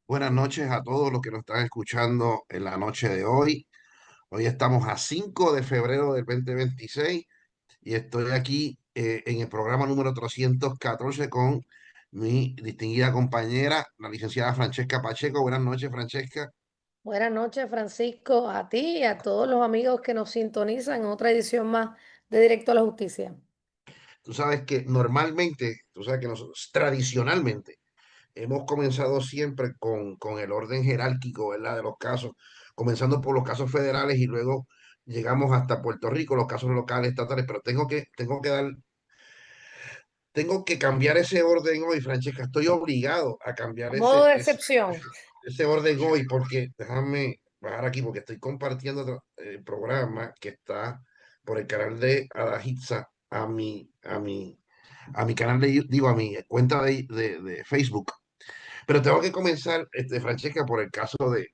Buenas noches a todos los que nos están escuchando en la noche de hoy. Hoy estamos a 5 de febrero del 2026 y estoy aquí en el programa número 314 con mi distinguida compañera, la licenciada Francesca Pacheco. Buenas noches, Francesca. Buenas noches, Francisco, a ti y a todos los amigos que nos sintonizan en otra edición más de Directo a la Justicia. Tú sabes que normalmente, tú sabes que nosotros tradicionalmente hemos comenzado siempre con el orden jerárquico, ¿verdad? De los casos, comenzando por los casos federales y luego llegamos hasta Puerto Rico, los casos locales, estatales, pero tengo que cambiar ese orden hoy, Francesca. Estoy obligado a cambiar A modo de ese, excepción. ese orden hoy porque déjame bajar aquí porque estoy compartiendo el programa que está por el canal de Adajitza a mi canal digo, a mi cuenta de Facebook. Pero tengo que comenzar, Francesca, por el caso El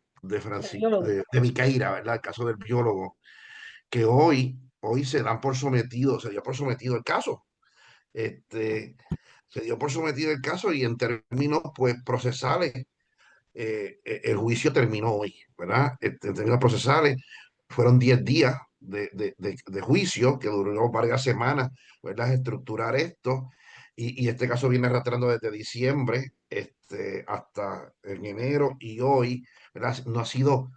biólogo. de Micaira, ¿verdad? El caso del biólogo, que hoy se dio por sometido el caso. Este, Se dio por sometido el caso y en términos, pues, procesales, el juicio terminó hoy, ¿verdad? En términos procesales, fueron 10 días de juicio que duró varias semanas, ¿verdad? Estructurar esto. Y este caso viene arrastrando desde diciembre hasta en enero y hoy, ¿verdad? No ha sido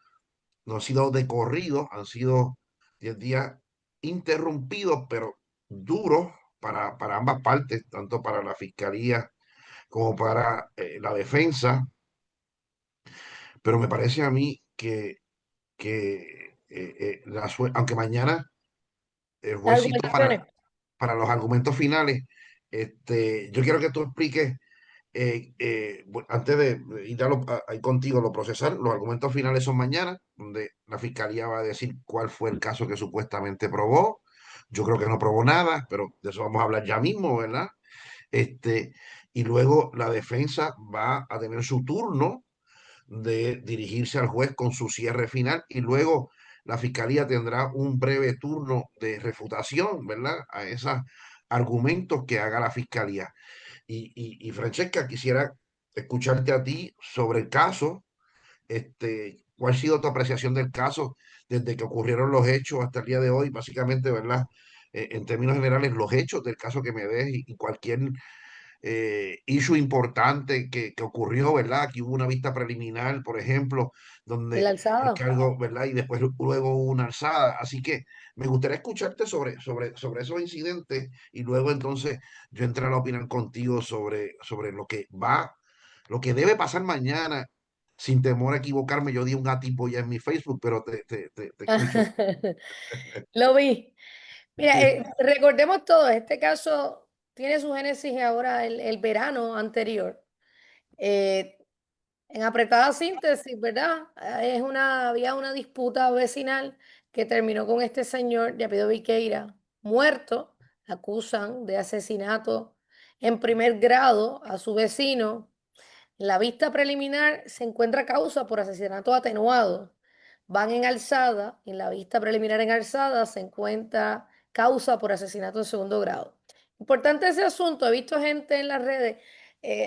de corrido, han sido 10 días interrumpidos, pero duros para ambas partes, tanto para la fiscalía como para la defensa. Pero me parece a mí que aunque mañana el Las juez citó argumentaciones. para los argumentos finales, yo quiero que tú expliques, antes de ir ahí contigo, lo procesar, los argumentos finales son mañana, donde la fiscalía va a decir cuál fue el caso que supuestamente probó. Yo creo que no probó nada, pero de eso vamos a hablar ya mismo, ¿verdad? Este, y luego la defensa va a tener su turno de dirigirse al juez con su cierre final y luego la fiscalía tendrá un breve turno de refutación, ¿verdad? A esos argumentos que haga la fiscalía. Y Francesca, quisiera escucharte a ti sobre el caso, ¿cuál ha sido tu apreciación del caso desde que ocurrieron los hechos hasta el día de hoy? Básicamente, ¿verdad? En términos generales, los hechos del caso que me des y cualquier issue importante que ocurrió, ¿verdad? Que hubo una vista preliminar, por ejemplo, Y la donde el alzada. cargo, ¿verdad? Y después luego hubo una alzada. Así que me gustaría escucharte sobre esos incidentes y luego entonces yo entrar a opinar contigo sobre lo que debe pasar mañana. Sin temor a equivocarme, yo di un atipo ya en mi Facebook, pero te escucho. Lo vi. Mira, recordemos todo, este caso tiene su génesis ahora el verano anterior. Eh, en apretada síntesis, ¿verdad? Había una disputa vecinal que terminó con este señor de apellido Viqueira muerto. Acusan de asesinato en primer grado a su vecino. En la vista preliminar se encuentra causa por asesinato atenuado. Van en alzada, en la vista preliminar en alzada se encuentra causa por asesinato en segundo grado. Importante ese asunto, he visto gente en las redes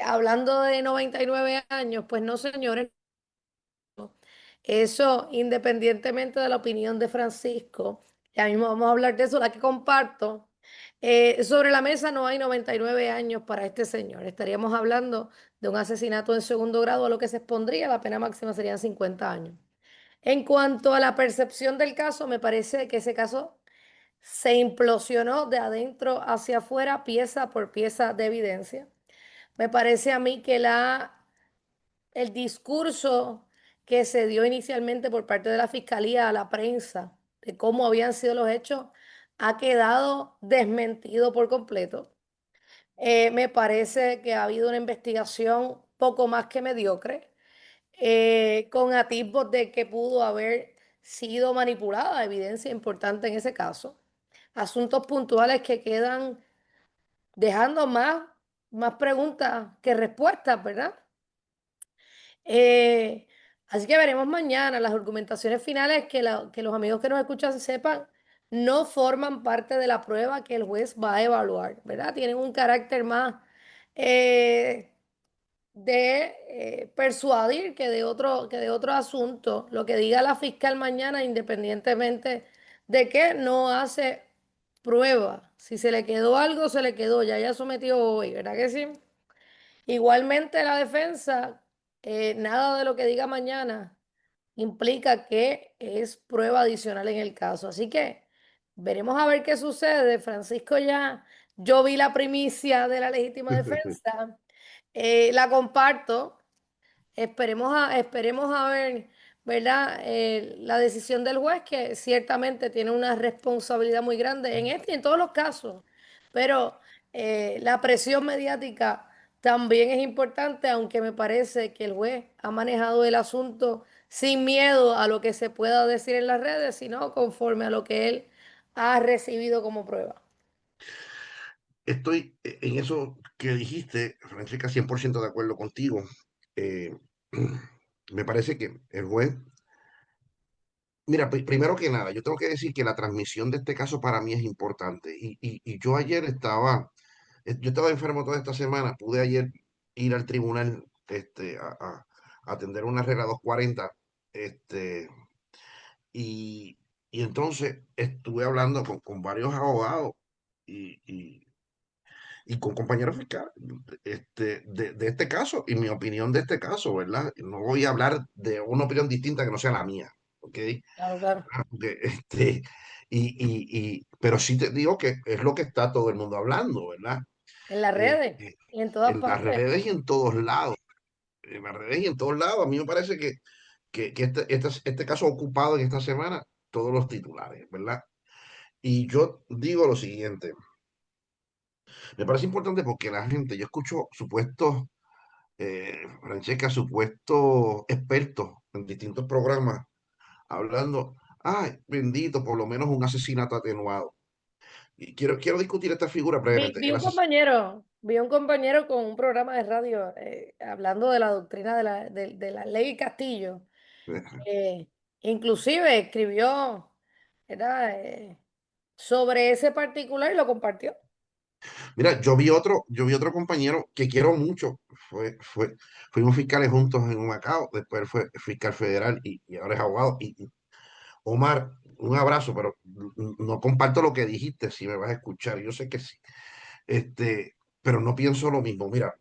hablando de 99 años, pues no señores, eso independientemente de la opinión de Francisco, ya mismo vamos a hablar de eso, la que comparto. Sobre la mesa no hay 99 años para este señor. Estaríamos hablando de un asesinato en segundo grado, a lo que se expondría, la pena máxima serían 50 años. En cuanto a la percepción del caso, me parece que ese caso se implosionó de adentro hacia afuera, pieza por pieza de evidencia. Me parece a mí que el discurso que se dio inicialmente por parte de la fiscalía a la prensa de cómo habían sido los hechos ha quedado desmentido por completo. Me parece que ha habido una investigación poco más que mediocre, con atisbos de que pudo haber sido manipulada, evidencia importante en ese caso. Asuntos puntuales que quedan dejando más preguntas que respuestas, ¿verdad? Eh, Así que veremos mañana las argumentaciones finales que los amigos que nos escuchan sepan, no forman parte de la prueba que el juez va a evaluar, ¿verdad? Tienen un carácter más eh, de persuadir que de otro asunto, lo que diga la fiscal mañana, independientemente de que no hace prueba. Si se le quedó algo, se le quedó, ya sometió hoy, ¿verdad que sí? Igualmente la defensa, nada de lo que diga mañana implica que es prueba adicional en el caso. Así que veremos a ver qué sucede. Francisco, ya yo vi la primicia de la legítima defensa, la comparto. Esperemos a ver, ¿verdad? La decisión del juez, que ciertamente tiene una responsabilidad muy grande en este y en todos los casos, pero la presión mediática también es importante, aunque me parece que el juez ha manejado el asunto sin miedo a lo que se pueda decir en las redes, sino conforme a lo que él ha recibido como prueba. Estoy en eso que dijiste, Francesca, 100% de acuerdo contigo. Eh, Me parece que el juez, mira, primero que nada, yo tengo que decir que la transmisión de este caso para mí es importante. Y yo ayer estaba, yo estaba enfermo toda esta semana, pude ayer ir al tribunal a atender una regla 240, este, y, y entonces estuve hablando con varios abogados y, y- y con compañeros fiscales de este caso y mi opinión de este caso, ¿verdad? No voy a hablar de una opinión distinta que no sea la mía, ¿ok? Claro, claro. Porque, pero sí te digo que es lo que está todo el mundo hablando, ¿verdad? En las Eh, redes eh, y en todas en las partes. redes y en todos lados, en las redes y en todos lados. A mí me parece que este caso ha ocupado en esta semana todos los titulares, ¿verdad? Y yo digo lo siguiente, me parece importante porque la gente, yo escucho supuestos, Francesca, supuestos expertos en distintos programas hablando, ay, bendito, por lo menos un asesinato atenuado. Y quiero discutir esta figura brevemente. Vi un compañero con un programa de radio hablando de la doctrina de la ley Castillo. Eh, Inclusive escribió, ¿verdad? Sobre ese particular y lo compartió. Mira, yo vi otro compañero que quiero mucho. Fuimos fiscales juntos en Macao, después él fue fiscal federal y ahora es abogado. Y Omar, un abrazo, pero no comparto lo que dijiste, si me vas a escuchar. Yo sé que sí. Pero no pienso lo mismo. Mira,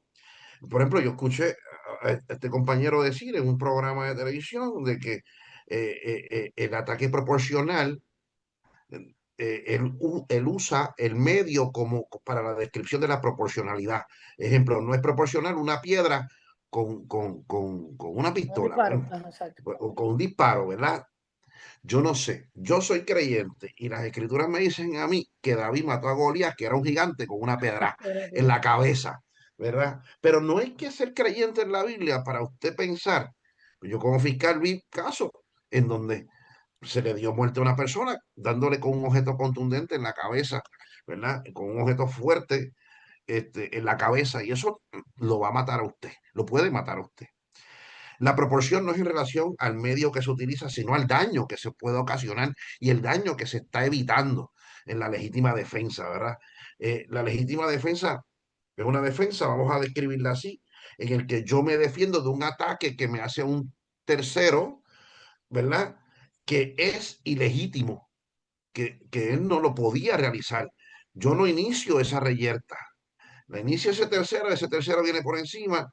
por ejemplo, yo escuché a este compañero decir en un programa de televisión de que el ataque proporcional, él usa el medio como para la descripción de la proporcionalidad. Ejemplo, no es proporcional una piedra con una Un pistola, disparo. bueno, Ajá, exacto. o con un disparo, ¿verdad? Yo no sé, yo soy creyente y las escrituras me dicen a mí que David mató a Goliat, que era un gigante con una pedra en la cabeza, ¿verdad? Pero no hay que ser creyente en la Biblia para usted pensar. Yo como fiscal vi casos en donde se le dio muerte a una persona dándole con un objeto contundente en la cabeza, ¿verdad? Con un objeto fuerte en la cabeza y eso lo va a matar a usted, lo puede matar a usted. La proporción no es en relación al medio que se utiliza, sino al daño que se puede ocasionar y el daño que se está evitando en la legítima defensa, ¿verdad? La legítima defensa es una defensa, vamos a describirla así, en el que yo me defiendo de un ataque que me hace un tercero, ¿verdad? Que es ilegítimo, que él no lo podía realizar. Yo no inicio esa reyerta, la inicia ese tercero viene por encima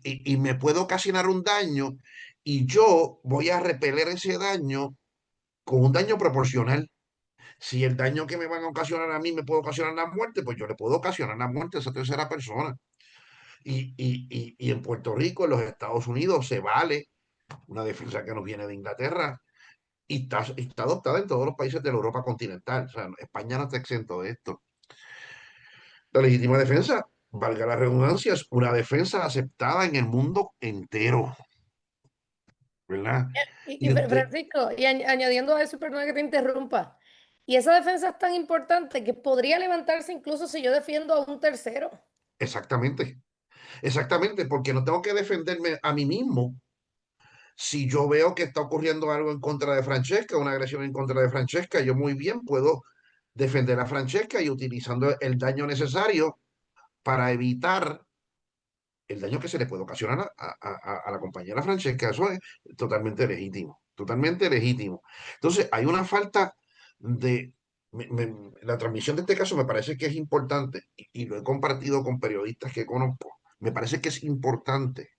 y me puede ocasionar un daño y yo voy a repeler ese daño con un daño proporcional. Si el daño que me van a ocasionar a mí me puede ocasionar la muerte, pues yo le puedo ocasionar la muerte a esa tercera persona. Y en Puerto Rico, en los Estados Unidos, se vale una defensa que nos viene de Inglaterra y está adoptada en todos los países de la Europa continental. O sea, España no está exento de esto. La legítima defensa, valga la redundancia, es una defensa aceptada en el mundo entero, ¿verdad? Y usted, Francisco, y añadiendo a eso, perdona que te interrumpa, y esa defensa es tan importante que podría levantarse incluso si yo defiendo a un tercero. exactamente, exactamente, porque no tengo que defenderme a mí mismo. Si yo veo que está ocurriendo algo en contra de Francesca, una agresión en contra de Francesca, yo muy bien puedo defender a Francesca y utilizando el daño necesario para evitar el daño que se le puede ocasionar a la compañera Francesca, eso es totalmente legítimo, totalmente legítimo. Entonces, hay una falta de... la transmisión de este caso me parece que es importante y lo he compartido con periodistas que conozco. Me parece que es importante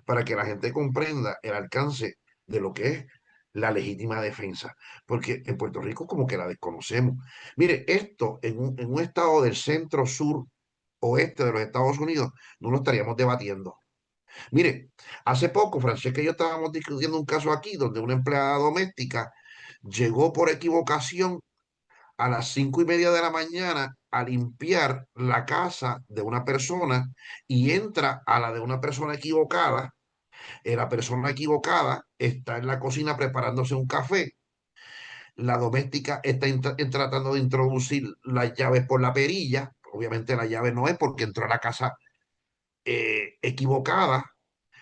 para que la gente comprenda el alcance de lo que es la legítima defensa, porque en Puerto Rico como que la desconocemos. Mire, esto en un estado del centro sur oeste de los Estados Unidos no lo estaríamos debatiendo. Mire, hace poco Francesca y yo estábamos discutiendo un caso aquí donde una empleada doméstica llegó por equivocación a las 5:30 de la mañana a limpiar la casa de una persona y entra a la de una persona equivocada. La persona equivocada está en la cocina preparándose un café. La doméstica está tratando de introducir las llaves por la perilla. Obviamente la llave no es porque entró a la casa equivocada.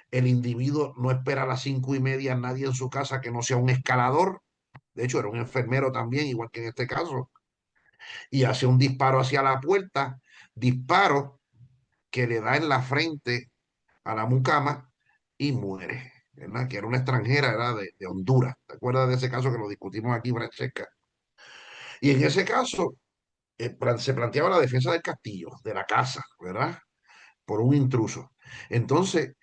El individuo no espera a las 5:30 nadie en su casa que no sea un escalador. De hecho, era un enfermero también, igual que en este caso. Y hace un disparo hacia la puerta. Disparo que le da en la frente a la mucama y muere, ¿verdad? Que era una extranjera, era de Honduras. ¿Te acuerdas de ese caso que lo discutimos aquí, Francesca? Y en ese caso se planteaba la defensa del castillo, de la casa, ¿verdad? Por un intruso. Entonces,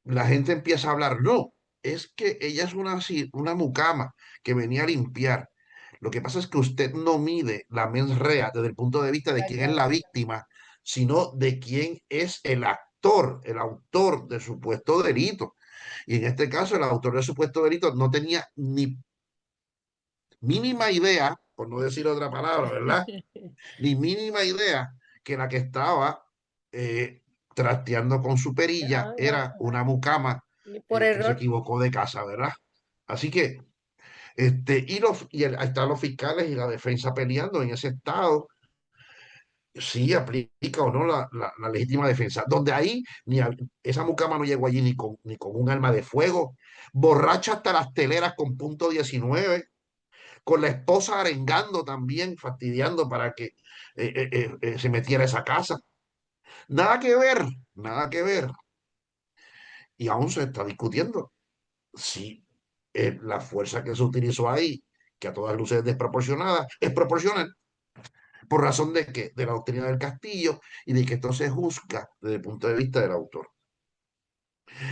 la gente empieza a hablar, no, es que ella es una mucama que venía a limpiar. Lo que pasa es que usted no mide la mens rea desde el punto de vista de quién es la víctima, sino de quién es el actor, el autor del supuesto delito. Y en este caso, el autor del supuesto delito no tenía ni mínima idea, por no decir otra palabra, ¿verdad? Ni mínima idea que la que estaba trasteando con su perilla era una mucama Y por que se error, equivocó de casa, ¿verdad? Así que, ahí están los fiscales y la defensa peleando en ese estado, si aplica o no la legítima defensa, donde ahí esa mucama no llegó allí ni con un arma de fuego, borracha hasta las teleras con .19, con la esposa arengando también, fastidiando para que se metiera a esa casa. Nada que ver, nada que ver. Y aún se está discutiendo si la fuerza que se utilizó ahí, que a todas luces es desproporcionada, es proporcional. ¿Por razón de qué? De la doctrina del castillo y de que esto se juzga desde el punto de vista del autor.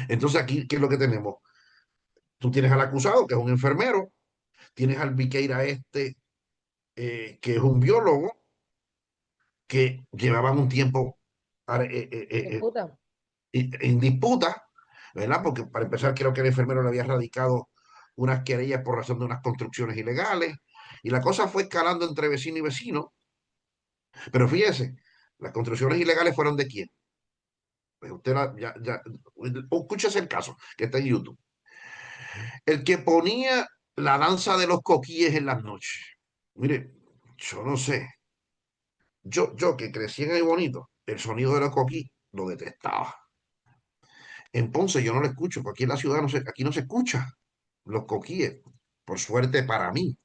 Entonces aquí, ¿qué es lo que tenemos? Tú tienes al acusado, que es un enfermero, tienes al Viqueira que es un biólogo, que llevaban un tiempo disputa. en disputa, ¿verdad? Porque para empezar creo que el enfermero le había radicado unas querellas por razón de unas construcciones ilegales y la cosa fue escalando entre vecino y vecino, pero fíjese, las construcciones ilegales fueron de quién. Pues usted escúchese el caso que está en YouTube. El que ponía la danza de los coquíes en las noches. Mire, yo no sé, yo que crecí en el bonito, el sonido de los coquíes lo detestaba. En Ponce yo no lo escucho, porque aquí en la ciudad aquí no se escucha los coquíes, por suerte para mí,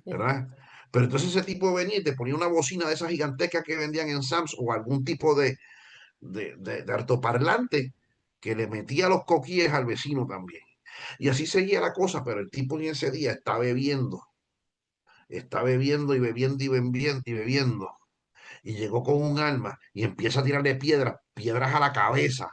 ¿verdad? Pero entonces ese tipo venía y te ponía una bocina de esas gigantescas que vendían en Sams o algún tipo de altoparlante que le metía los coquíes al vecino también. Y así seguía la cosa, pero el tipo en ese día está bebiendo y bebiendo y bebiendo y bebiendo. Y llegó con un arma y empieza a tirarle piedras a la cabeza,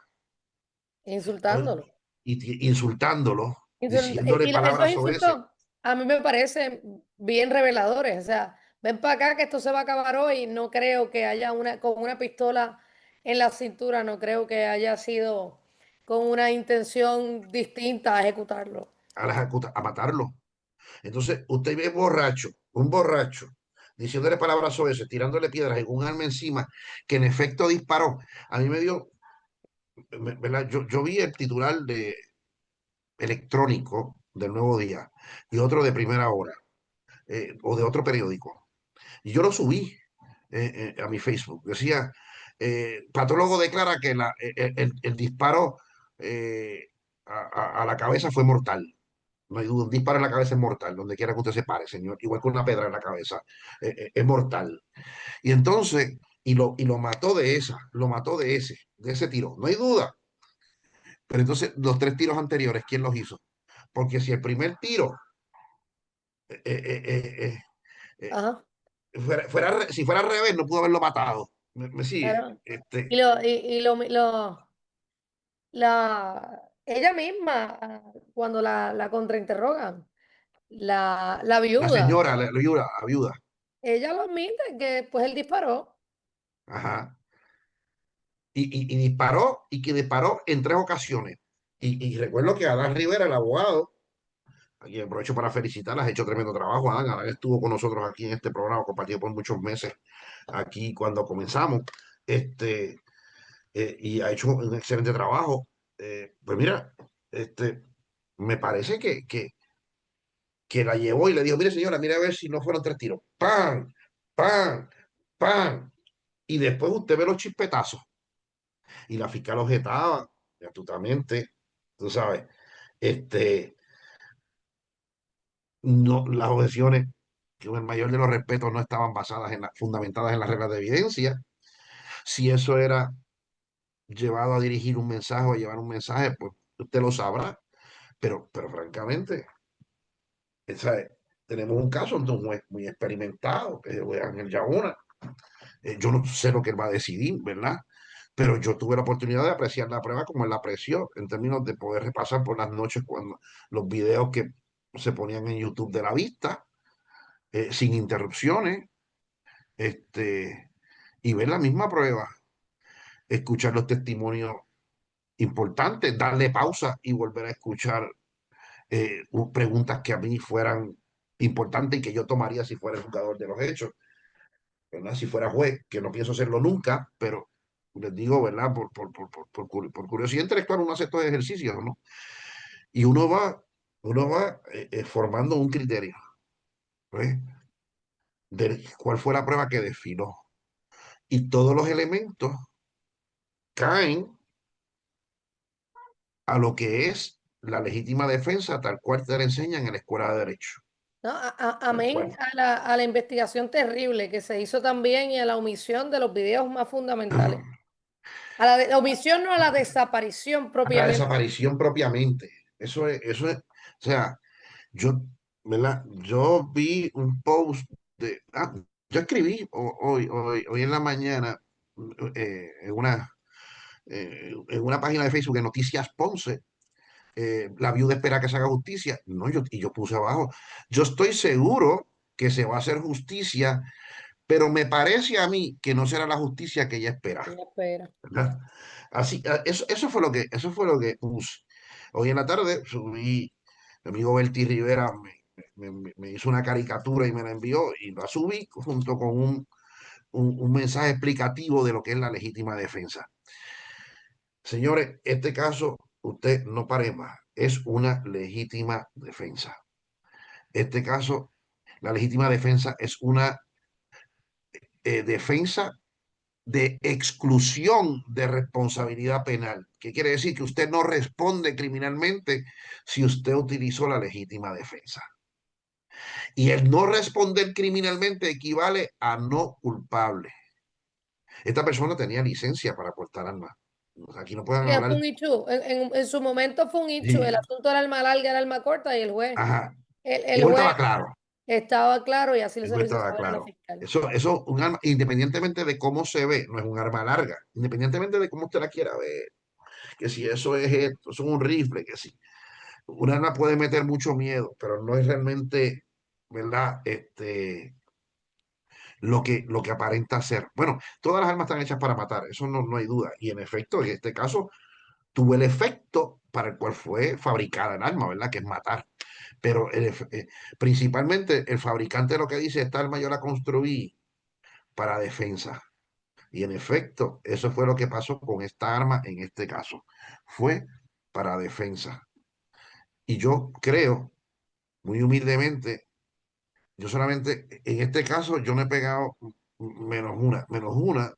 Insultándolo. y insultándolo, Y, diciéndole esos palabras sobre ese. insultos a mí me parecen bien reveladores. O sea, ven para acá que esto se va a acabar hoy. No creo que haya con una pistola en la cintura, no creo que haya sido con una intención distinta a ejecutarlo. A matarlo. Entonces, usted ve borracho, un borracho, diciéndole palabras sobre eso, tirándole piedras en un arma encima, que en efecto disparó. A mí me dio, ¿verdad? Yo vi el titular de electrónico del Nuevo Día y otro de Primera Hora, o de otro periódico. Y yo lo subí a mi Facebook. Decía, patólogo declara que el disparo a la cabeza fue mortal. No hay duda, un disparo en la cabeza es mortal, donde quiera que usted se pare, señor. Igual que una pedra en la cabeza, es mortal. Y entonces, y lo mató de esa, lo mató de ese tiro, no hay duda. Pero entonces, los tres tiros anteriores, ¿quién los hizo? Porque si el primer tiro eh, eh, eh, eh, Ajá. si fuera al revés, no pudo haberlo matado. ¿Me sigue? Claro. Ella misma, cuando la contrainterrogan, la La viuda, señora, la viuda. ella lo admite que pues él disparó. Ajá. Y disparó, y que disparó en tres ocasiones. Y recuerdo que Adán Rivera, el abogado, aquí aprovecho para felicitarla, has hecho tremendo trabajo, Adán. Adán estuvo con nosotros aquí en este programa, compartido por muchos meses aquí cuando comenzamos, este, y ha hecho un excelente trabajo. Pues mira, este, me parece que la llevó y le dijo, mire señora, mire a ver si no fueron tres tiros. ¡Pam! ¡Pam! ¡Pam! Y después usted ve los chispetazos. Y la fiscal objetaba, astutamente, tú sabes, este, no, las objeciones, que con el mayor de los respetos no estaban basadas fundamentadas en las reglas de evidencia. Si eso era llevado a dirigir un mensaje o a llevar un mensaje, pues usted lo sabrá. Pero francamente, ¿sabe? Tenemos un caso ante un juez muy experimentado, que es el juez Ángel Yauna. Yo no sé lo que él va a decidir, ¿verdad? Pero yo tuve la oportunidad de apreciar la prueba como él la apreció, en términos de poder repasar por las noches cuando los videos que se ponían en YouTube de la vista, sin interrupciones, y ver la misma prueba, escuchar los testimonios importantes, darle pausa y volver a escuchar preguntas que a mí fueran importantes y que yo tomaría si fuera el jugador de los hechos, ¿verdad? Si fuera juez, que no pienso serlo nunca, pero les digo, ¿verdad? Por curiosidad intelectual uno hace estos ejercicios, ¿no? Y uno va formando un criterio, ¿ves? De cuál fue la prueba que desfiló. Y todos los elementos caen a lo que es la legítima defensa, tal cual te la enseñan en la escuela de Derecho. ¿No? Tal Amén cual. a la investigación terrible que se hizo también y a la omisión de los videos más fundamentales. A la omisión, no a la desaparición A la propiamente. desaparición propiamente. O sea, yo, ¿verdad? Yo vi un post yo escribí hoy en la mañana eh, en una, en una página de Facebook de Noticias Ponce. La viuda espera que se haga justicia. No, y yo puse abajo, yo estoy seguro que se va a hacer justicia, pero me parece a mí que no será la justicia que ella espera, Ella espera. ¿verdad? Así, eso fue lo que puse. Hoy en la tarde subí, mi amigo Berti Rivera me hizo una caricatura y me la envió y la subí junto con un mensaje explicativo de lo que es la legítima defensa. Señores, este caso, usted no pare más, es una legítima defensa. Este caso, la legítima defensa es una defensa de exclusión de responsabilidad penal. ¿Qué quiere decir? Que usted no responde criminalmente si usted utilizó la legítima defensa. Y el no responder criminalmente equivale a no culpable. Esta persona tenía licencia para portar armas. Aquí no pueden Ya fue hablar. un hecho. En su momento fue un hecho. El Sí, asunto era alma larga, era alma corta y ajá. el El juez juez estaba claro. estaba claro y así El se lo juez hizo estaba saber a la claro. fiscal. Eso, un arma, independientemente de cómo se ve, no es un arma larga. Independientemente de cómo usted la quiera ver, que si eso es esto, eso es un rifle, que si un arma puede meter mucho miedo, pero no es realmente, ¿verdad? Lo que aparenta ser. Bueno, todas las armas están hechas para matar, eso no hay duda. Y en efecto, en este caso, tuvo el efecto para el cual fue fabricada el arma, ¿verdad? Que es matar. Pero principalmente el fabricante lo que dice, esta arma yo la construí para defensa. Y en efecto, eso fue lo que pasó con esta arma en este caso. Fue para defensa. Y yo creo, muy humildemente, yo solamente, en este caso, yo no he pegado menos una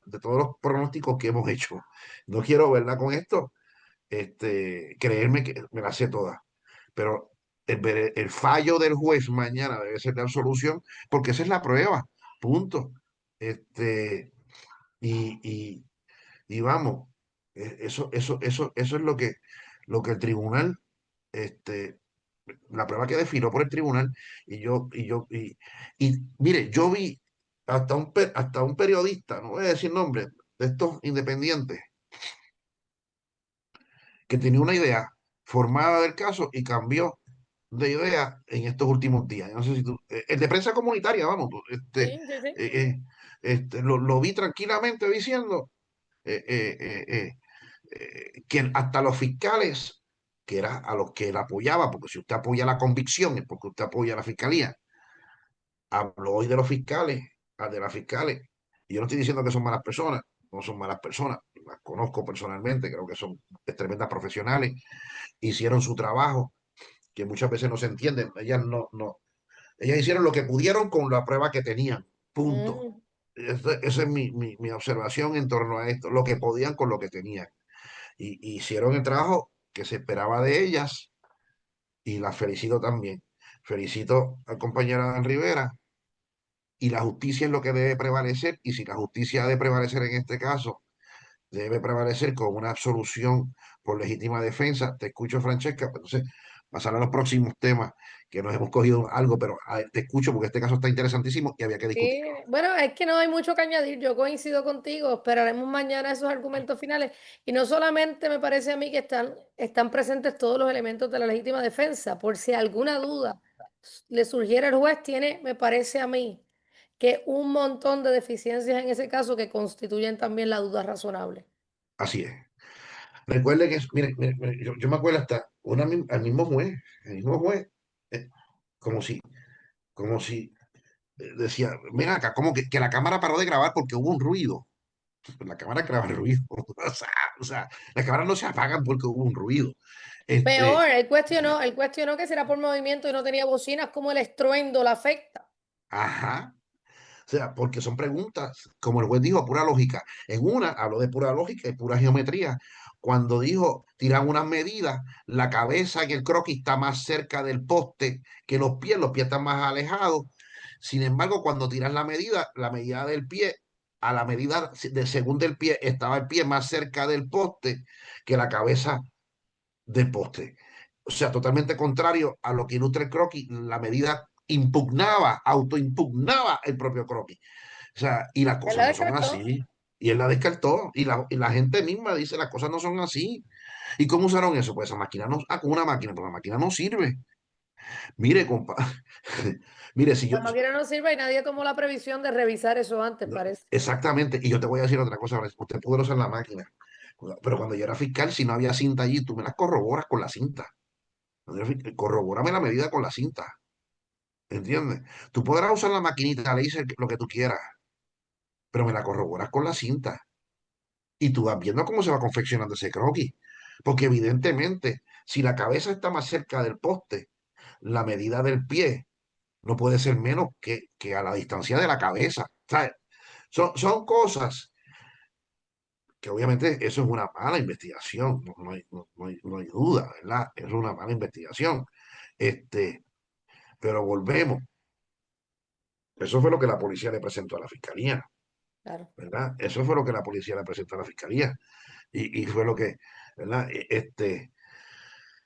de todos los pronósticos que hemos hecho. No quiero, ¿verdad? Con esto, creerme que me la sé toda. Pero el fallo del juez mañana debe ser de absolución, porque esa es la prueba. Punto. Este, Y, y, y vamos, eso es lo que el tribunal, este, la prueba que desfiló por el tribunal, y mire, yo vi hasta un periodista, no voy a decir nombre, de estos independientes, que tenía una idea formada del caso y cambió de idea en estos últimos días. Yo no sé si tú, el de prensa comunitaria, vamos, Sí, sí, sí. lo vi tranquilamente diciendo eh, eh, eh, eh, que hasta los fiscales, que era a los que él apoyaba, porque si usted apoya la convicción es porque usted apoya a la fiscalía, habló hoy de los fiscales, de las fiscales, y yo no estoy diciendo que son malas personas, no son malas personas, las conozco personalmente, creo que son tremendas profesionales, hicieron su trabajo, que muchas veces no se entienden, ellas hicieron lo que pudieron con la prueba que tenían, punto. Mm. Esa es mi observación en torno a esto, lo que podían con lo que tenían. Y hicieron el trabajo que se esperaba de ellas y las felicito también. Felicito al compañero Adán Rivera y la justicia es lo que debe prevalecer y si la justicia debe prevalecer en este caso, debe prevalecer con una absolución por legítima defensa. Te escucho, Francesca, pero entonces pasar a los próximos temas que nos hemos cogido algo, pero a ver, te escucho porque este caso está interesantísimo y había que Sí, discutirlo. bueno, es que no hay mucho que añadir, yo coincido contigo, esperaremos mañana esos argumentos finales y no solamente me parece a mí que están presentes todos los elementos de la legítima defensa, por si alguna duda le surgiera al juez, tiene, me parece a mí, que un montón de deficiencias en ese caso que constituyen también la duda razonable. Así es. Recuerde que, mire, yo me acuerdo hasta al mismo juez, eh, como si, como si decía, ven acá, como que la cámara paró de grabar porque hubo un ruido. La cámara graba el ruido. O sea, las cámaras no se apagan porque hubo un ruido. Peor, Este, él cuestionó que será por movimiento y no tenía bocinas, como el estruendo la afecta. ajá. O sea, porque son preguntas, como el juez dijo, pura lógica. En una habló de pura lógica y pura geometría. Cuando dijo, tiran unas medidas, la cabeza en el croquis está más cerca del poste que los pies están más alejados. Sin embargo, cuando tiras la medida del pie, a la medida de según del pie, estaba el pie más cerca del poste que la cabeza del poste. O sea, totalmente contrario a lo que ilustra el croquis, la medida autoimpugnaba el propio croquis. O sea, y las Él cosas la no son descartó. así. Y él la descartó. Y la gente misma dice las cosas no son así. ¿Y cómo usaron eso? Pues esa máquina no, con una máquina, pues la máquina no sirve. Mire, compa, mire, si yo, La máquina no sirve y nadie tomó la previsión de revisar eso antes, parece. exactamente, y yo te voy a decir otra cosa, usted puede usar la máquina, pero cuando yo era fiscal, si no había cinta allí, tú me las corroboras con la cinta. Corrobórame la medida con la cinta, ¿entiendes? Tú podrás usar la maquinita, le dices lo que tú quieras, pero me la corroboras con la cinta. Y tú vas viendo cómo se va confeccionando ese croquis. Porque evidentemente, si la cabeza está más cerca del poste, la medida del pie no puede ser menos que a la distancia de la cabeza. ¿Sabes? Son cosas que obviamente eso es una mala investigación, no hay duda, ¿verdad? Es una mala investigación. Este, pero volvemos. Eso fue lo que la policía le presentó a la fiscalía, Claro. ¿verdad? Eso fue lo que la policía le presentó a la fiscalía. Y fue lo que, ¿verdad?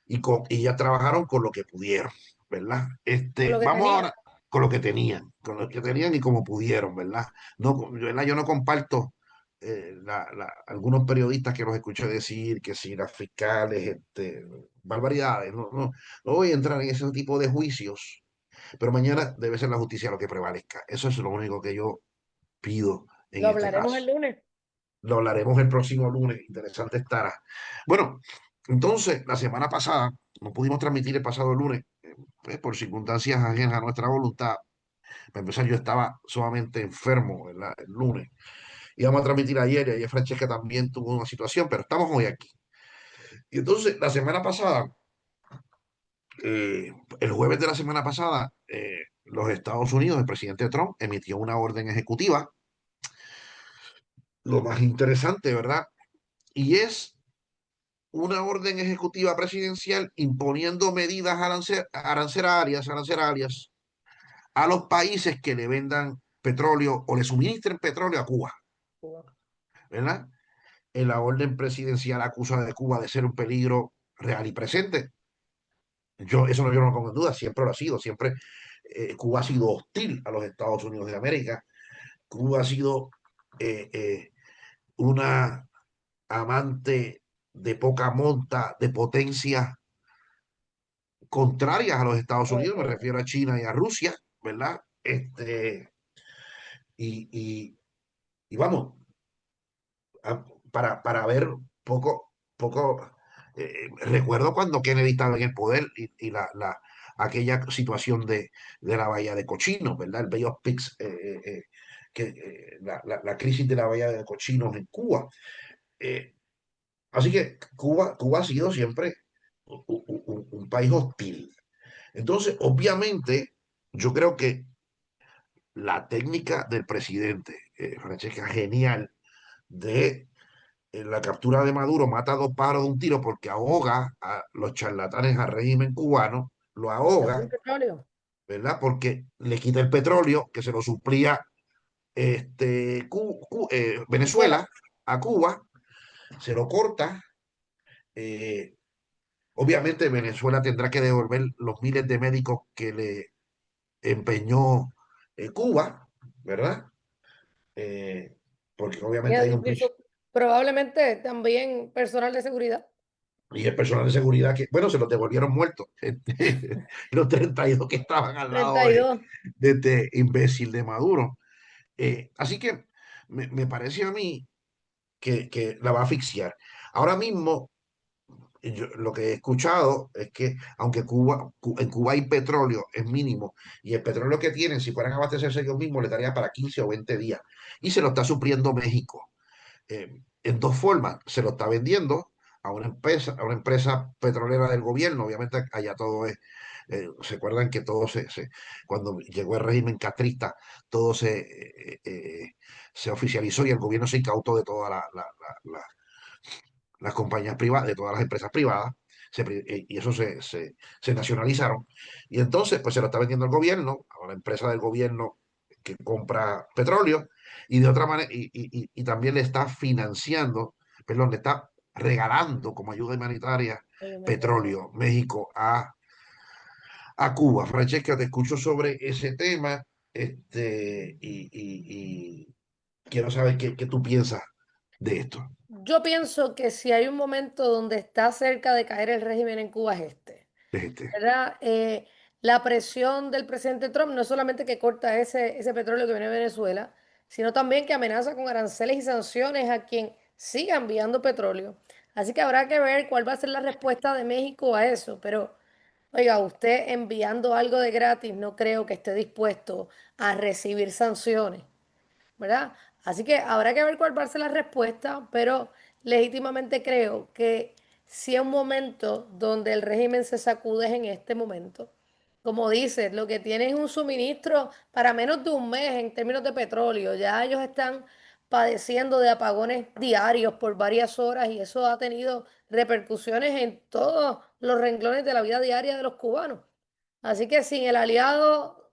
Y ya trabajaron con lo que pudieron, ¿verdad? Con lo que Vamos tenía. ahora con lo que tenían y como pudieron, ¿verdad? No, ¿verdad? Yo no comparto algunos periodistas que los escuché decir que si las fiscales, barbaridades, no voy a entrar en ese tipo de juicios, pero mañana debe ser la justicia lo que prevalezca. Eso es lo único que yo pido en Lo este hablaremos el caso. lunes. Lo hablaremos el próximo lunes. Interesante estará. Bueno, entonces, la semana pasada, no pudimos transmitir el pasado lunes, pues, por circunstancias ajenas a nuestra voluntad. Para empezar, yo estaba sumamente enfermo, ¿verdad? El lunes. Íbamos a transmitir ayer y ayer Francesca también tuvo una situación, pero estamos hoy aquí. Y entonces, la semana pasada, el jueves de la semana pasada, los Estados Unidos, el presidente Trump, emitió una orden ejecutiva, lo más interesante, ¿verdad? Y es una orden ejecutiva presidencial imponiendo medidas arancelarias a los países que le vendan petróleo o le suministren petróleo a Cuba. ¿verdad? En la orden presidencial acusa de Cuba de ser un peligro real y presente. Yo no lo pongo en duda, siempre lo ha sido, siempre Cuba ha sido hostil a los Estados Unidos de América. Cuba ha sido una amante de poca monta, de potencias contrarias a los Estados Unidos, me Ok. refiero a China y a Rusia, ¿verdad? Y, y, y vamos, para ver poco, recuerdo cuando Kennedy estaba en el poder y aquella situación de la bahía de Cochinos, ¿verdad? El Bay of Pigs, la crisis de la bahía de Cochinos en Cuba. Eh, Así que Cuba ha sido siempre un país hostil. Entonces, obviamente, yo creo que la técnica del presidente, Francesca, genial, de la captura de Maduro, mata a dos pájaros de un tiro porque ahoga a los charlatanes al régimen cubano, lo ¿El ahoga, petróleo? ¿verdad? Porque le quita el petróleo que se lo suplía Venezuela. Venezuela a Cuba, se lo corta. eh, Obviamente Venezuela tendrá que devolver los miles de médicos que le empeñó Cuba, ¿verdad? Eh, Porque Y obviamente hay un precio. probablemente también personal de seguridad. Y el personal de seguridad que, bueno, se los devolvieron muertos. Los 32 que estaban al lado 32. de este imbécil de Maduro. Así que me parece a mí que la va a asfixiar. Ahora mismo lo que he escuchado es que aunque en Cuba hay petróleo, es mínimo, y el petróleo que tienen, si fueran a abastecerse ellos mismos, les daría para 15 o 20 días. Y se lo está supliendo México. En dos formas, se lo está vendiendo a una empresa petrolera del gobierno, obviamente allá todo es, se acuerdan que todo cuando llegó el régimen castrista, todo se oficializó y el gobierno se incautó de toda las compañías privadas, de todas las empresas privadas, y eso se nacionalizaron. Y entonces, pues se lo está vendiendo el gobierno, a una empresa del gobierno que compra petróleo, y de otra manera, y también le está financiando, perdón, le está regalando como ayuda humanitaria petróleo México a Cuba. Francesca, te escucho sobre ese tema, y quiero saber qué tú piensas de esto. Yo pienso que si hay un momento donde está cerca de caer el régimen en Cuba es este. De este. ¿Verdad? La presión del presidente Trump no es solamente que corta ese petróleo que viene de Venezuela, sino también que amenaza con aranceles y sanciones a quien siga enviando petróleo. Así que habrá que ver cuál va a ser la respuesta de México a eso. Pero, oiga, usted enviando algo de gratis no creo que esté dispuesto a recibir sanciones. ¿Verdad? Así que habrá que ver cuál va a ser la respuesta, pero legítimamente creo que si es un momento donde el régimen se sacude es en este momento. Como dices, lo que tienen es un suministro para menos de un mes en términos de petróleo. Ya ellos están padeciendo de apagones diarios por varias horas y eso ha tenido repercusiones en todos los renglones de la vida diaria de los cubanos. Así que sin el aliado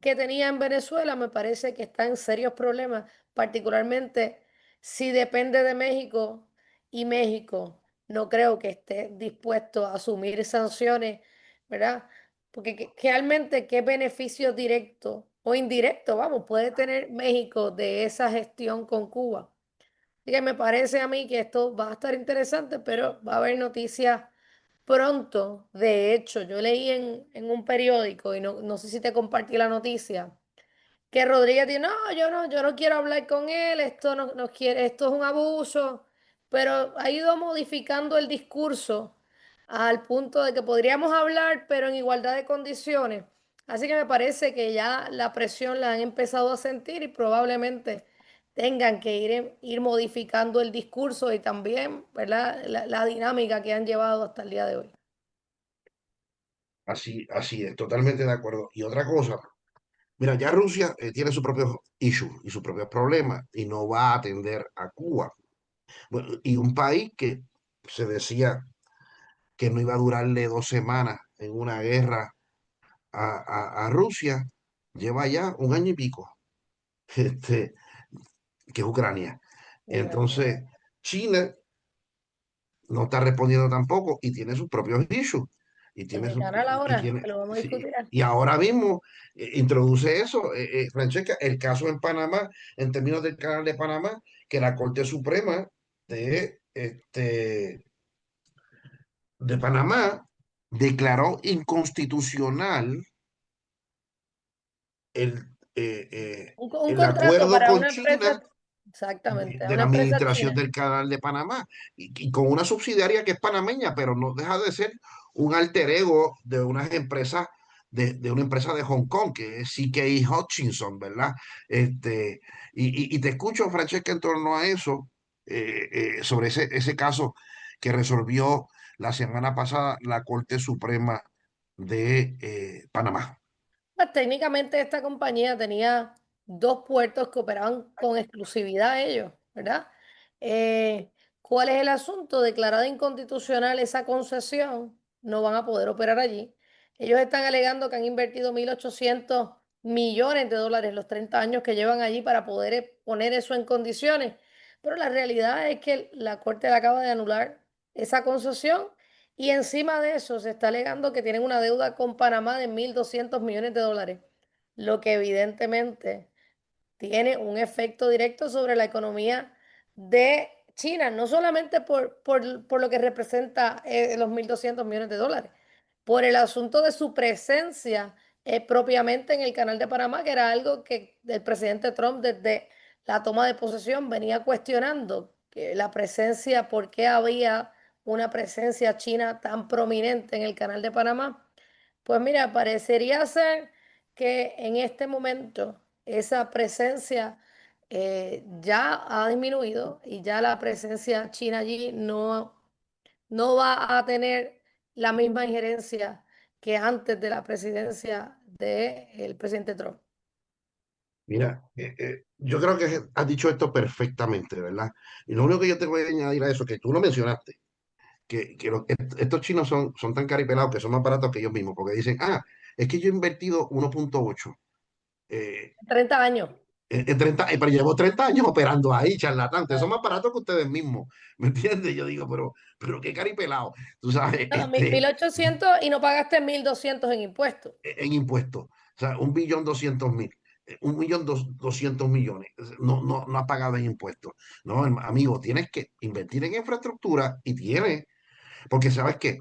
que tenía en Venezuela, me parece que está en serios problemas, particularmente si depende de México y México no creo que esté dispuesto a asumir sanciones, ¿verdad? Porque realmente qué beneficio directo o indirecto, vamos, puede tener México de esa gestión con Cuba. Así que me parece a mí que esto va a estar interesante, pero va a haber noticias pronto. De hecho, yo leí en un periódico y no sé si te compartí la noticia que Rodríguez dice, no, yo no quiero hablar con él, esto no quiere, esto es un abuso, pero ha ido modificando el discurso al punto de que podríamos hablar, pero en igualdad de condiciones. Así que me parece que ya la presión la han empezado a sentir y probablemente tengan que ir modificando el discurso y también, ¿verdad? La dinámica que han llevado hasta el día de hoy. Así es, totalmente de acuerdo. Y otra cosa, mira, ya Rusia tiene sus propios issues y sus propios problemas y no va a atender a Cuba. Bueno, y un país que se decía que no iba a durarle 2 semanas en una guerra a Rusia, lleva ya un año y pico, este, que es Ucrania. Imagínate. Entonces, China no está respondiendo tampoco y tiene sus propios issues. Y En tiene el sus, canal y ahora, tiene, que lo vamos a sí, discutir. y ahora mismo introduce eso, Francesca, el caso en Panamá, en términos del canal de Panamá, que la Corte Suprema de, de Panamá declaró inconstitucional el, eh, eh, Un el contrato acuerdo para con una China empresa, exactamente, a de una la empresa administración china. del canal de Panamá y con una subsidiaria que es panameña, pero no deja de ser un alter ego de unas empresas de una empresa de Hong Kong, que es CK Hutchinson, ¿verdad? Y te escucho, Francesca, en torno a eso, sobre ese caso que resolvió la semana pasada la Corte Suprema de Panamá. Pues, técnicamente esta compañía tenía dos puertos que operaban con exclusividad ellos, ¿verdad? ¿Cuál es el asunto? Declarada inconstitucional esa concesión, no van a poder operar allí. Ellos están alegando que han invertido 1.800 millones de dólares los 30 años que llevan allí para poder poner eso en condiciones, pero la realidad es que la Corte le acaba de anular esa concesión y encima de eso se está alegando que tienen una deuda con Panamá de 1.200 millones de dólares, lo que evidentemente tiene un efecto directo sobre la economía de China, no solamente por lo que representa los 1.200 millones de dólares, por el asunto de su presencia propiamente en el Canal de Panamá, que era algo que el presidente Trump desde la toma de posesión venía cuestionando, que la presencia, por qué había una presencia china tan prominente en el Canal de Panamá. Pues mira, parecería ser que en este momento esa presencia ya ha disminuido y ya la presencia china allí no va a tener la misma injerencia que antes de la presidencia del presidente Trump. Mira, yo creo que has dicho esto perfectamente, ¿verdad? Y lo único que yo te voy a añadir a eso, que tú lo mencionaste, que estos chinos son tan caripelados que son más baratos que ellos mismos, porque dicen, es que yo he invertido 1.8 eh, 30 años. en 30, pero llevo 30 años operando ahí, charlatán, ustedes son más baratos que ustedes mismos, ¿me entiendes? Yo digo, pero qué caripelado, tú sabes, No, 1.800 y no pagaste 1.200 en impuestos. en impuestos. O sea, 1.200.000, 1.200.000.000. No ha pagado en impuestos. No, amigo, tienes que invertir en infraestructura y tienes, porque sabes que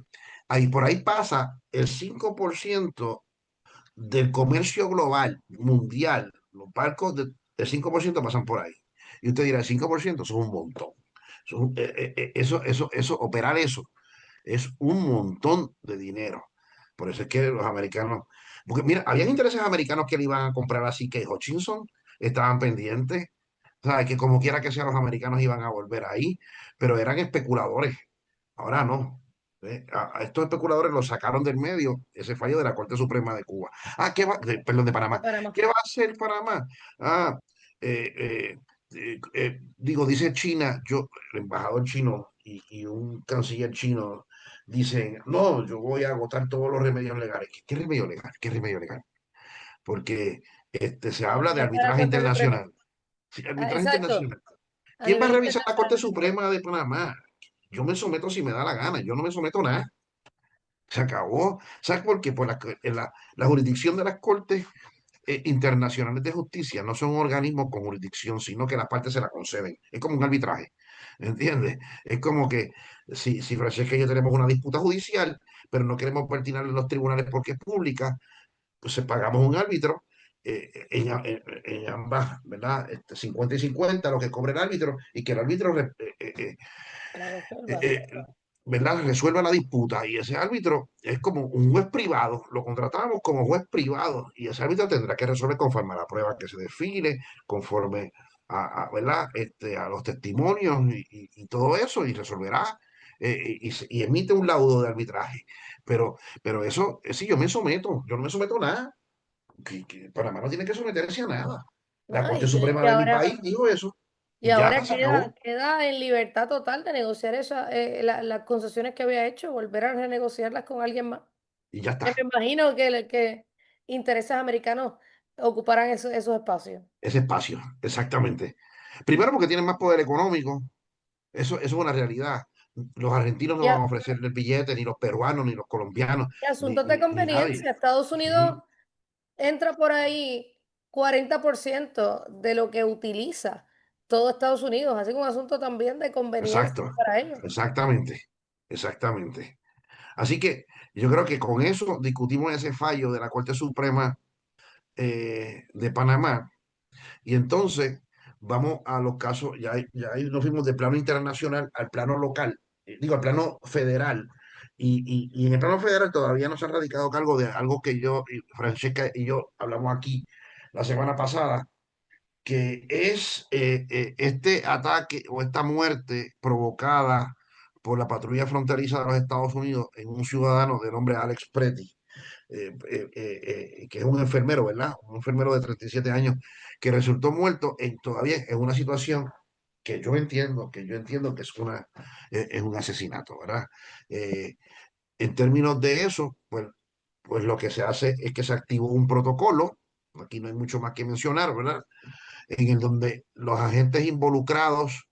ahí por ahí pasa el 5% del comercio global, mundial. Los barcos del 5% pasan por ahí. Y usted dirá, el 5% eso es un montón. Operar eso es un montón de dinero. Por eso es que los americanos, porque mira, habían intereses americanos que le iban a comprar así que Hutchinson, estaban pendientes, o sea, que como quiera que sea los americanos iban a volver ahí, pero eran especuladores. Ahora no. A estos especuladores los sacaron del medio ese fallo de la Corte Suprema de Cuba. Perdón, de De Panamá. Panamá. ¿Qué va a hacer Panamá? Ah, eh, digo, dice China, el embajador chino y un canciller chino dicen, no, yo voy a agotar todos los remedios legales. ¿Qué remedio legal? ¿Qué remedio legal? Porque se habla de Esta es la arbitraje Corte Suprema. internacional. Sí, Ah, arbitraje exacto, internacional. a ¿Quién va a nivel revisar la Corte internacional. Suprema de Panamá? Yo me someto si me da la gana, yo no me someto a nada. Se acabó. ¿Sabes por qué? La jurisdicción de las Cortes internacionales de justicia no son organismos con jurisdicción, sino que las partes se la conceden. Es como un arbitraje. ¿Entiendes? Es como que si Francesca y yo tenemos una disputa judicial, pero no queremos pertinar en los tribunales porque es pública, pues pagamos un árbitro en ambas, ¿verdad? 50 y 50, lo que cobre el árbitro, y que el árbitro La eh, resuelva. eh, ¿verdad? Resuelva la disputa. Y ese árbitro es como un juez privado, lo contratamos como juez privado, y ese árbitro tendrá que resolver conforme a la prueba que se define, conforme ¿verdad? A los testimonios y todo eso, y resolverá. Y emite un laudo de arbitraje. Pero eso, sí, yo no me someto a nada. Panamá no tiene que someterse a nada. La No, Corte Suprema de mi país dijo eso, y y ya ahora se acabó, queda en libertad total de negociar las concesiones que había hecho, volver a renegociarlas con alguien más. y ya Que está. me imagino que intereses americanos ocuparán esos espacios. Ese espacio, exactamente. Primero porque tienen más poder económico, eso es una realidad. Los argentinos no Y, van a a- ofrecer el billete, ni los peruanos, ni los colombianos, y ni, asuntos de ni, ni nadie. conveniencia. Estados Unidos Sí, entra por ahí 40% de lo que utiliza todo Estados Unidos, así como un asunto también de conveniencia exacto, para ellos. exactamente, exactamente. Así que yo creo que con eso discutimos ese fallo de la Corte Suprema de Panamá. Y entonces vamos a los casos, ya ahí nos fuimos del plano internacional al plano local, digo, al plano federal. Y en el plano federal todavía no se ha radicado cargo de algo que yo, y Francesca y yo hablamos aquí la semana pasada, que es este ataque o esta muerte provocada por la patrulla fronteriza de los Estados Unidos en un ciudadano de nombre Alex Pretty, que es un enfermero, ¿verdad? Un enfermero de 37 años que resultó muerto todavía en una situación que yo entiendo que es un asesinato, ¿verdad? Eh, en términos de eso, pues lo que se hace es que se activó un protocolo, aquí no hay mucho más que mencionar, ¿verdad? En el donde los agentes involucrados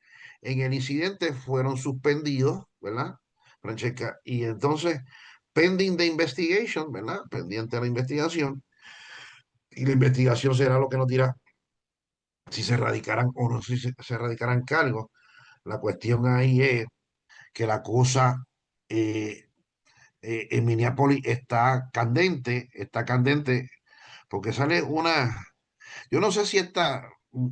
en el incidente fueron suspendidos, ¿verdad, Francesca? Y entonces, pending the investigation, ¿verdad? Pendiente de la investigación, y la investigación será lo que nos dirá si se radicarán o no si se radicarán cargos. La cuestión ahí es que la cosa en Minneapolis está candente, porque sale yo no sé si esta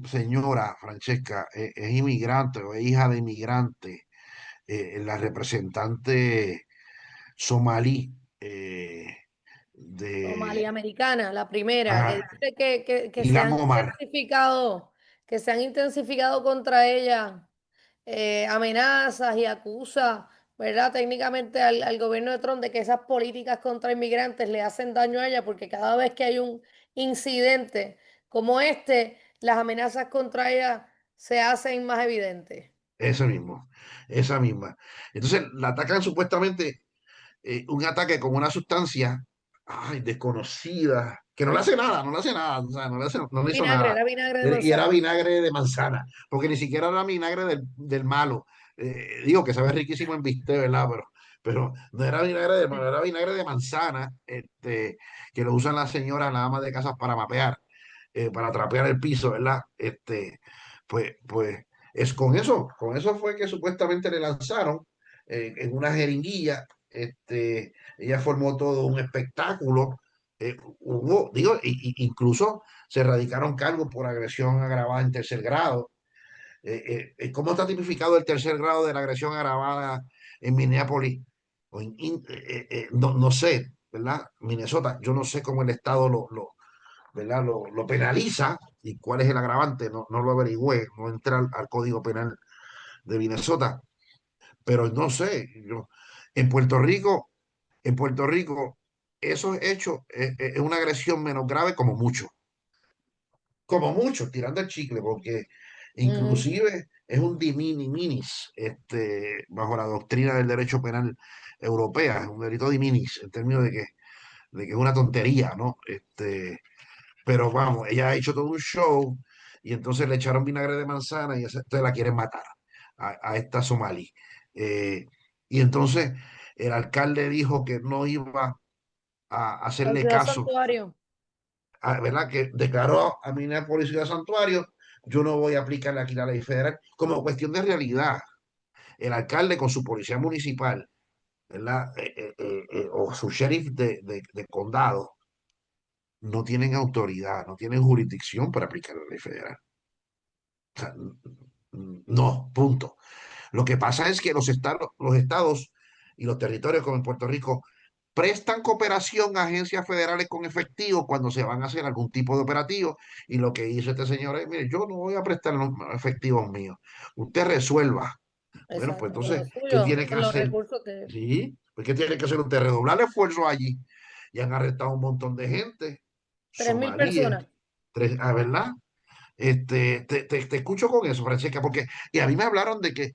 señora, Francesca, es inmigrante o es hija de inmigrante, la representante somalí Somalia de americana, la primera, que ah, dice que se Ilan han Omar. intensificado contra ella amenazas y acusa, ¿verdad? Técnicamente al gobierno de Trump de que esas políticas contra inmigrantes le hacen daño a ella, porque cada vez que hay un incidente como este, las amenazas contra ella se hacen más evidentes. Esa mismo, esa misma. Entonces la atacan supuestamente un ataque con una sustancia desconocida, que no le hace nada, no le hace nada, o sea, no le hizo Vinagre, nada. era vinagre de Y era manzana. vinagre de manzana, porque ni siquiera era vinagre del malo. Digo que sabe riquísimo en bistec, ¿verdad? Pero no era vinagre del malo, era vinagre de manzana, que lo usan las señoras, las amas de casas para mapear, para trapear el piso, ¿verdad? Pues es con eso fue que supuestamente le lanzaron en una jeringuilla. Ella formó todo un espectáculo. Incluso se radicaron cargos por agresión agravada en tercer grado. ¿Cómo está tipificado el tercer grado de la agresión agravada en Minneapolis? No sé, ¿verdad? Minnesota, yo no sé cómo el Estado ¿verdad? Lo penaliza y cuál es el agravante, no lo averigüé, no entré al Código Penal de Minnesota, pero no sé, en Puerto Rico, en Puerto Rico, esos hechos es una agresión menos grave como mucho, tirando el chicle, porque Ujú. inclusive es un minimis, bajo la doctrina del derecho penal europea, es un delito minimis, en términos de que es una tontería, ¿no? Pero vamos, ella ha hecho todo un show y entonces le echaron vinagre de manzana y entonces la quieren matar a esta somalí. Eh, y entonces el alcalde dijo que no iba a La hacerle ciudad caso, santuario. ¿verdad? Que declaró a Minneapolis ciudad santuario, yo no voy a aplicarle aquí la ley federal como cuestión de realidad. El alcalde con su policía municipal, ¿verdad? O su sheriff de condado no tienen autoridad, no tienen jurisdicción para aplicar la ley federal. O sea, no, punto. Lo que pasa es que los estados y los territorios como en Puerto Rico prestan cooperación a agencias federales con efectivo cuando se van a hacer algún tipo de operativo. Y lo que hizo este señor es, mire, yo no voy a prestar los efectivos míos. Usted resuelva. Bueno, pues Exacto, con lo entonces, ¿qué suyo, tiene que con los hacer? recursos que... Sí, pues ¿qué tiene que hacer usted? Redoblar esfuerzo allí. Y han arrestado un montón de gente, 3.000 somalíes, personas. ¿verdad? Te escucho con eso, Francesca, porque y a mí me hablaron de que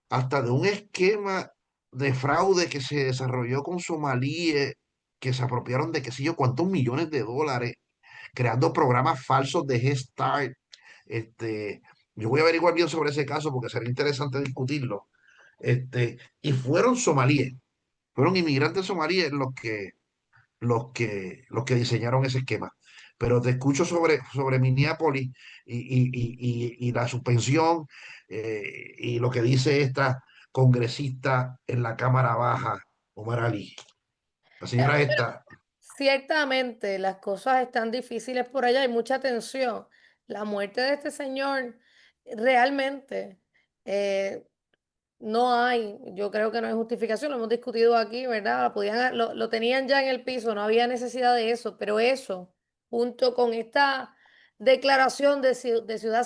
hasta de un esquema de fraude que se desarrolló con somalíes, que se apropiaron de qué sé yo cuántos millones de dólares, creando programas falsos de Head Start, este, Yo voy a averiguar bien sobre ese caso porque sería interesante discutirlo. Y fueron somalíes, fueron inmigrantes somalíes los que diseñaron ese esquema. Pero te escucho sobre Minneapolis y la suspensión y lo que dice esta congresista en la Cámara Baja, Omar Ali. La señora Bueno, esta. ciertamente las cosas están difíciles por allá, hay mucha tensión. La muerte de este señor realmente eh, no hay, yo creo que no hay justificación, lo hemos discutido aquí, ¿verdad? Lo tenían ya en el piso, no había necesidad de eso, pero eso, junto con esta declaración de ciudad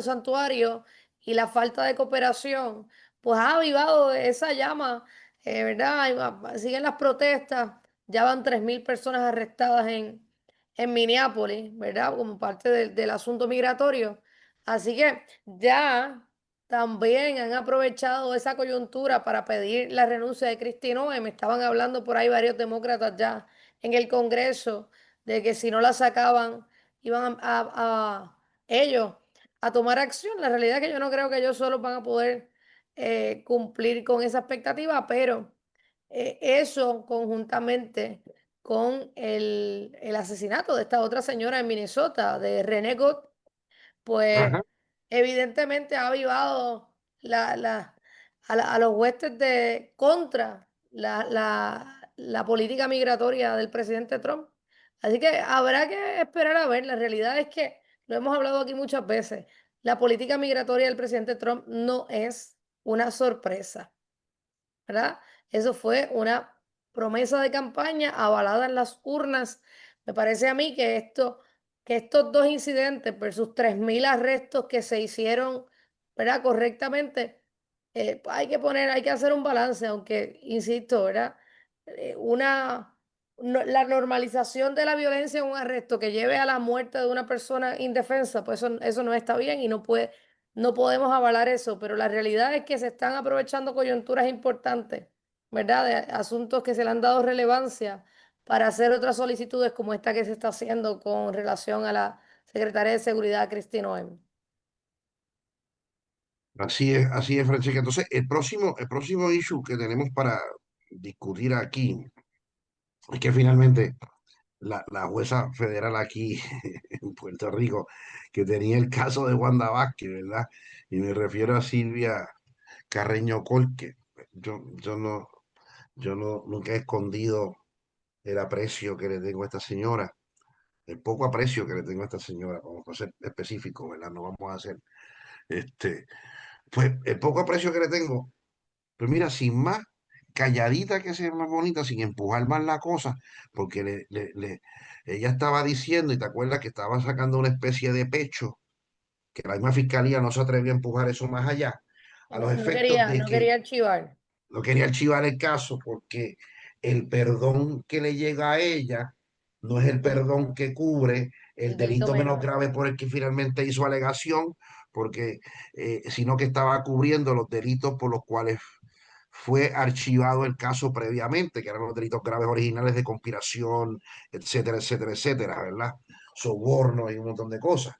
santuario y la falta de cooperación, pues ha avivado esa llama, ¿verdad? Siguen las protestas, ya van 3.000 personas arrestadas en Minneapolis, ¿verdad? Como parte del asunto migratorio. Así que ya también han aprovechado esa coyuntura para pedir la renuncia de Kristi Noem. Me estaban hablando por ahí varios demócratas ya en el Congreso de que si no la sacaban iban ellos a tomar acción. La realidad es que yo no creo que ellos solos van a poder cumplir con esa expectativa, pero eso conjuntamente con el asesinato de esta otra señora en Minnesota, de Renee Gott, pues Ajá. evidentemente ha avivado a los huestes de contra la política migratoria del presidente Trump. Así que habrá que esperar a ver. La realidad es que, lo hemos hablado aquí muchas veces, la política migratoria del presidente Trump no es una sorpresa, ¿verdad? Eso fue una promesa de campaña avalada en las urnas. Me parece a mí que estos dos incidentes versus 3.000 arrestos que se hicieron, ¿verdad? Correctamente, hay que hacer un balance, aunque, insisto, ¿verdad? La normalización de la violencia en un arresto que lleve a la muerte de una persona indefensa, pues eso no está bien y no podemos avalar eso, pero la realidad es que se están aprovechando coyunturas importantes, ¿verdad? De asuntos que se le han dado relevancia para hacer otras solicitudes como esta que se está haciendo con relación a la secretaria de Seguridad, Kristi Noem. Así es, Francesca. Entonces, el próximo issue que tenemos para discutir aquí es que finalmente la jueza federal aquí en Puerto Rico, que tenía el caso de Wanda Vázquez, ¿verdad? Y me refiero a Silvia Carreño Colque. Yo nunca he escondido el aprecio que le tengo a esta señora, el poco aprecio que le tengo a esta señora, vamos a ser específicos, ¿verdad? No vamos a hacer, este, pues el poco aprecio que le tengo. Pues mira, sin más, calladita que sea más bonita, sin empujar más la cosa, porque ella estaba diciendo, y te acuerdas que estaba sacando una especie de pecho, que la misma fiscalía no se atrevió a empujar eso más allá, a los efectos de No que quería archivar no quería archivar el caso, porque el perdón que le llega a ella no es el perdón que cubre el el delito delito menos menor. grave por el que finalmente hizo alegación, porque sino que estaba cubriendo los delitos por los cuales fue archivado el caso previamente, que eran los delitos graves originales de conspiración, etcétera, etcétera, etcétera, ¿verdad? Soborno y un montón de cosas.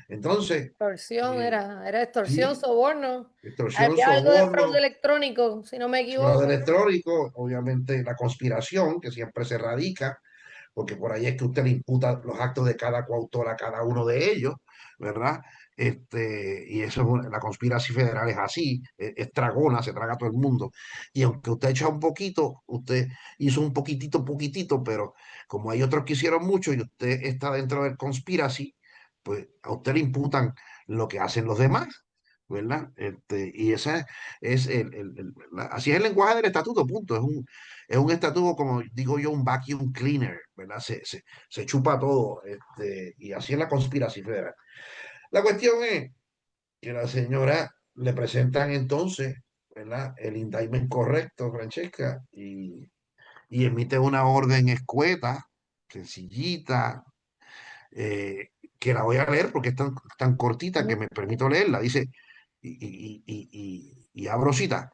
Entonces, Extorsión eh, era extorsión, sí, soborno. extorsión, Había algo de fraude soborno, electrónico, si no me fraude equivoco, ¿no? electrónico, obviamente la conspiración, que siempre se radica, porque por ahí es que usted le imputa los actos de cada coautor a cada uno de ellos, ¿verdad? Y eso la conspiración federal es así, es tragona, se traga a todo el mundo. Y aunque usted echa un poquito, usted hizo un poquitito, poquitito, pero como hay otros que hicieron mucho y usted está dentro del conspiracy, pues a usted le imputan lo que hacen los demás, ¿verdad? Y esa es así es el lenguaje del estatuto, punto. Es un estatuto, como digo yo, un vacuum cleaner, ¿verdad? Se chupa todo, y así es la conspiración federal. La cuestión es que la señora le presentan entonces, ¿verdad? El indictment correcto, Francesca, y emite una orden escueta, sencillita, que la voy a leer porque es tan cortita que Ujú. me permito leerla. Dice, y abro cita,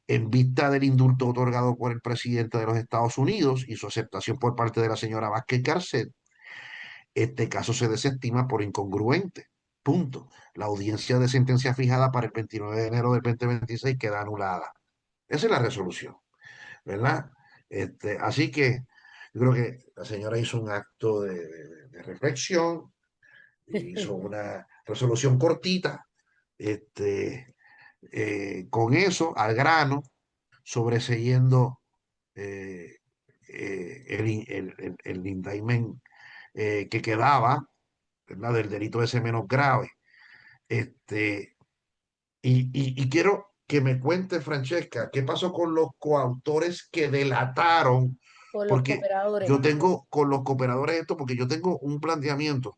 en vista del indulto otorgado por el presidente de los Estados Unidos y su aceptación por parte de la señora Vázquez Garcet, este caso se desestima por incongruente. Punto. La audiencia de sentencia fijada para el 29 de enero del 2026 queda anulada. Esa es la resolución, ¿verdad? Así que yo creo que la señora hizo un acto de reflexión, hizo una resolución cortita, este, con eso, al grano, sobreseyendo eh, el indictment que quedaba, ¿verdad? Del delito ese menos grave. Este, y quiero que me cuente, Francesca, qué pasó con los coautores que delataron, Con los porque cooperadores. yo tengo con los cooperadores esto, porque yo tengo un planteamiento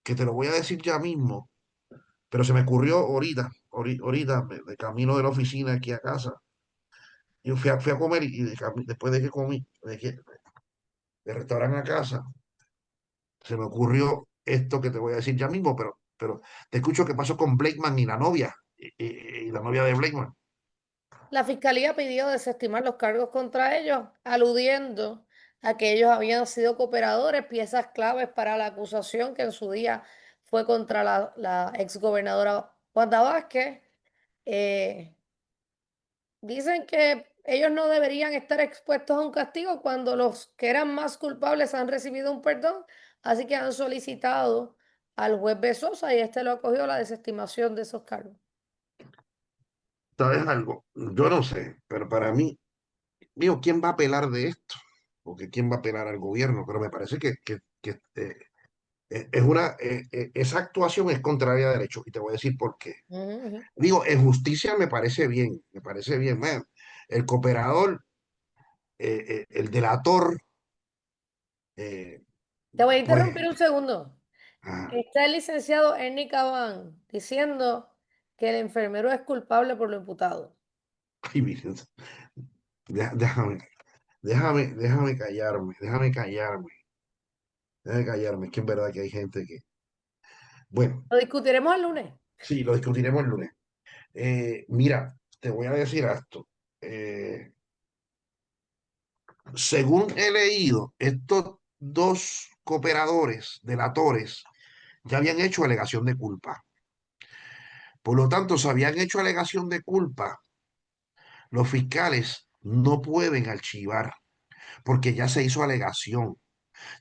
que te lo voy a decir ya mismo, pero se me ocurrió ahorita, de camino de la oficina aquí a casa. Yo fui a comer y después de que comí, de restaurante a casa, se me ocurrió esto que te voy a decir ya mismo, pero te escucho qué pasó con Blakeman y la novia, y la novia de Blakeman. La fiscalía pidió desestimar los cargos contra ellos, aludiendo a que ellos habían sido cooperadores, piezas claves para la acusación que en su día fue contra la exgobernadora Wanda Vázquez. Eh, Dicen que ellos no deberían estar expuestos a un castigo cuando los que eran más culpables han recibido un perdón, así que han solicitado al juez Besosa y este lo acogió la desestimación de esos cargos. ¿Sabes algo? Yo no sé, pero para mí, digo, ¿quién va a apelar de esto? Porque ¿quién va a apelar al gobierno? Pero me parece que es esa actuación es contraria a derecho y te voy a decir por qué. Ujú, ujú. Digo, en justicia me parece bien, man. El cooperador, el delator, eh, Te voy a pues, interrumpir un segundo. ah, Está el licenciado Ernie Cabán diciendo que el enfermero es culpable por lo imputado. ay, Vicente, déjame, déjame callarme, es que en verdad que hay gente que, bueno, Lo discutiremos el lunes. sí, lo discutiremos el lunes. Mira, te voy a decir esto. Según he leído, estos dos cooperadores, delatores, ya habían hecho alegación de culpa. Por lo tanto, si habían hecho alegación de culpa, los fiscales no pueden archivar porque ya se hizo alegación.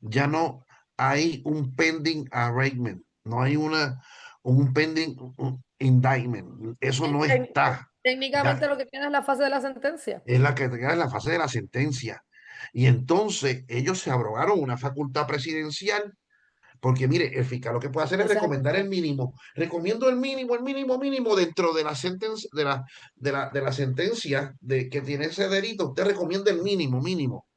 Ya no hay un pending arraignment, no hay un pending indictment. Eso Sí, no está. Ya técnicamente lo que queda es la fase de la sentencia. es la que queda en la fase de la sentencia. Y entonces ellos se abrogaron una facultad presidencial, porque mire, el fiscal lo que puede hacer es recomendar Exacto. el mínimo. Recomiendo mínimo dentro de la sentencia, de la sentencia de que tiene ese delito. Usted recomienda el mínimo.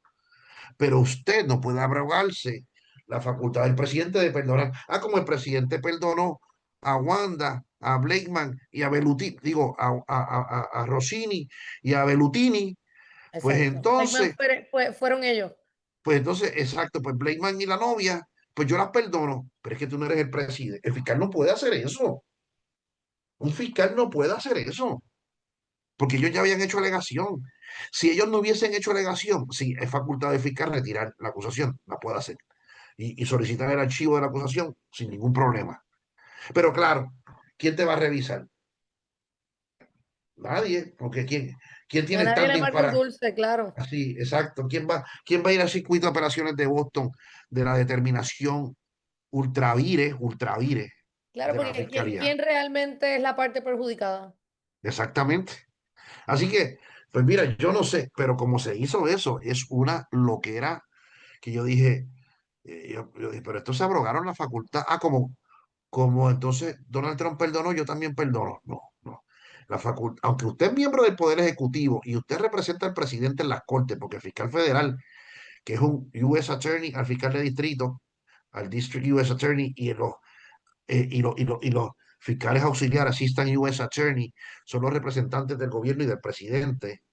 Pero usted no puede abrogarse la facultad del presidente de perdonar. Ah, como el presidente perdonó a Wanda, a Blakeman y a Bellutini, digo, a Rossini y a Bellutini, pues Exacto. Feynman entonces, fueron ellos. exacto, pues Blakeman y la novia, pues yo las perdono, pero es que tú no eres el presidente. El fiscal no puede hacer eso. Un fiscal no puede hacer eso, porque ellos ya habían hecho alegación. Si ellos no hubiesen hecho alegación, sí, es facultad del fiscal retirar la acusación, la puede hacer. Y solicitar el archivo de la acusación sin ningún problema. Pero claro, ¿quién te va a revisar? Nadie, porque ¿quién A tiene nadie le standing amarga un para... dulce, claro. Así, exacto. ¿Quién va a ir al circuito de operaciones de Boston de la determinación ultravire Claro, de la porque fiscalía? ¿quién realmente es la parte perjudicada? Exactamente. Así que, pues mira, yo no sé, pero como se hizo eso, es una loquera que yo dije, yo dije, pero esto se abrogaron la facultad. Ah, como entonces Donald Trump perdonó, yo también perdono. No, no. La facultad, aunque usted es miembro del Poder Ejecutivo y usted representa al presidente en las Cortes, porque el fiscal federal, que es un U.S. Attorney, al fiscal de distrito, al District U.S. Attorney y los fiscales auxiliares, Assistant U.S. Attorney, son los representantes del gobierno y del presidente.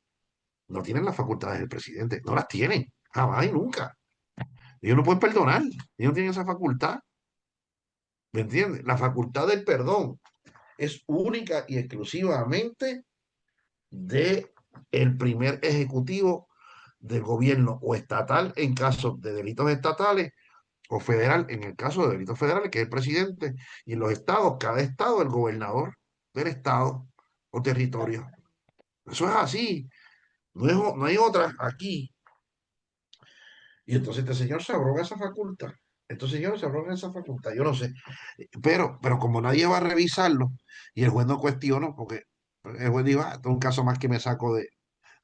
No tienen las facultades del presidente, no las tienen, jamás y nunca. Ellos no pueden perdonar, ellos no tienen esa facultad, ¿me entiendes? La facultad del perdón es única y exclusivamente de el primer ejecutivo del gobierno o estatal en caso de delitos estatales o federal, en el caso de delitos federales, que es el presidente, y en los estados, cada estado, el gobernador del estado o territorio. Eso es así, no hay otra aquí. Y entonces este señor se abroga esa facultad. Estos señores se abrogan esa facultad, yo no sé. Pero como nadie va a revisarlo, y el juez no cuestionó, porque el juez dijo, esto es un caso más que me saco de,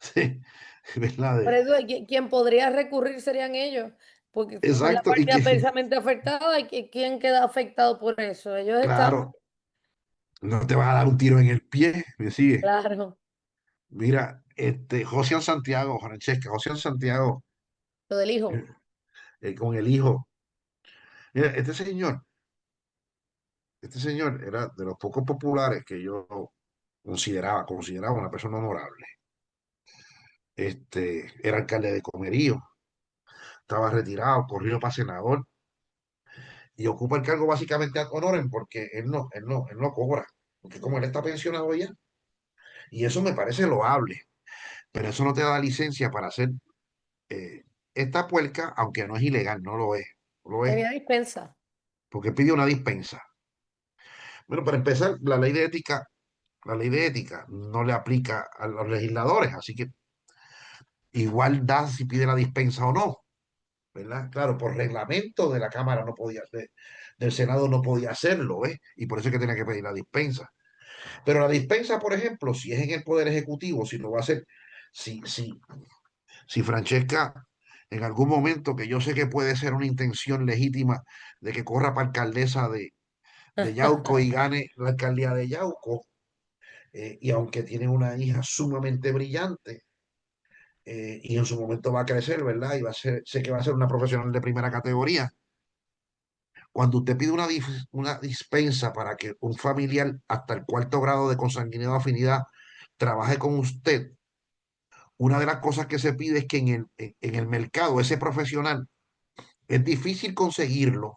sí, ¿verdad? Por eso, quien podría recurrir serían ellos, porque como es la Exacto, y parte que, adversamente afectada, ¿quién queda afectado por eso? Ellos están, claro, no te vas a dar un tiro en el pie, me sigue. claro, Mira, José Santiago, Francesca, José Santiago, lo del eh, hijo. con el hijo. Mira, este señor era de los pocos populares que yo consideraba una persona honorable. Era alcalde de Comerío, estaba retirado, corrido para senador y ocupa el cargo básicamente ad honorem porque él no cobra, porque como él está pensionado ya, y eso me parece loable, pero eso no te da licencia para hacer eh, esta puerca, aunque no es ilegal, no lo es, Tenía dispensa. porque pide una dispensa. Bueno, para empezar, la ley de ética no le aplica a los legisladores, así que igual da si pide la dispensa o no, ¿verdad? Claro, por reglamento de la Cámara no podía, del Senado no podía hacerlo, ¿ves? Y por eso es que tenía que pedir la dispensa. Pero la dispensa, por ejemplo, si es en el Poder Ejecutivo, si lo va a hacer, si, si, si Francesca en algún momento, que yo sé que puede ser una intención legítima de que corra para alcaldesa de Yauco y gane la alcaldía de Yauco, y aunque tiene una hija sumamente brillante, y en su momento va a crecer, ¿verdad? Y va a ser, sé que va a ser una profesional de primera categoría. Cuando usted pide una dispensa para que un familiar hasta el cuarto grado de consanguinidad o afinidad trabaje con usted, una de las cosas que se pide es que en el mercado ese profesional es difícil conseguirlo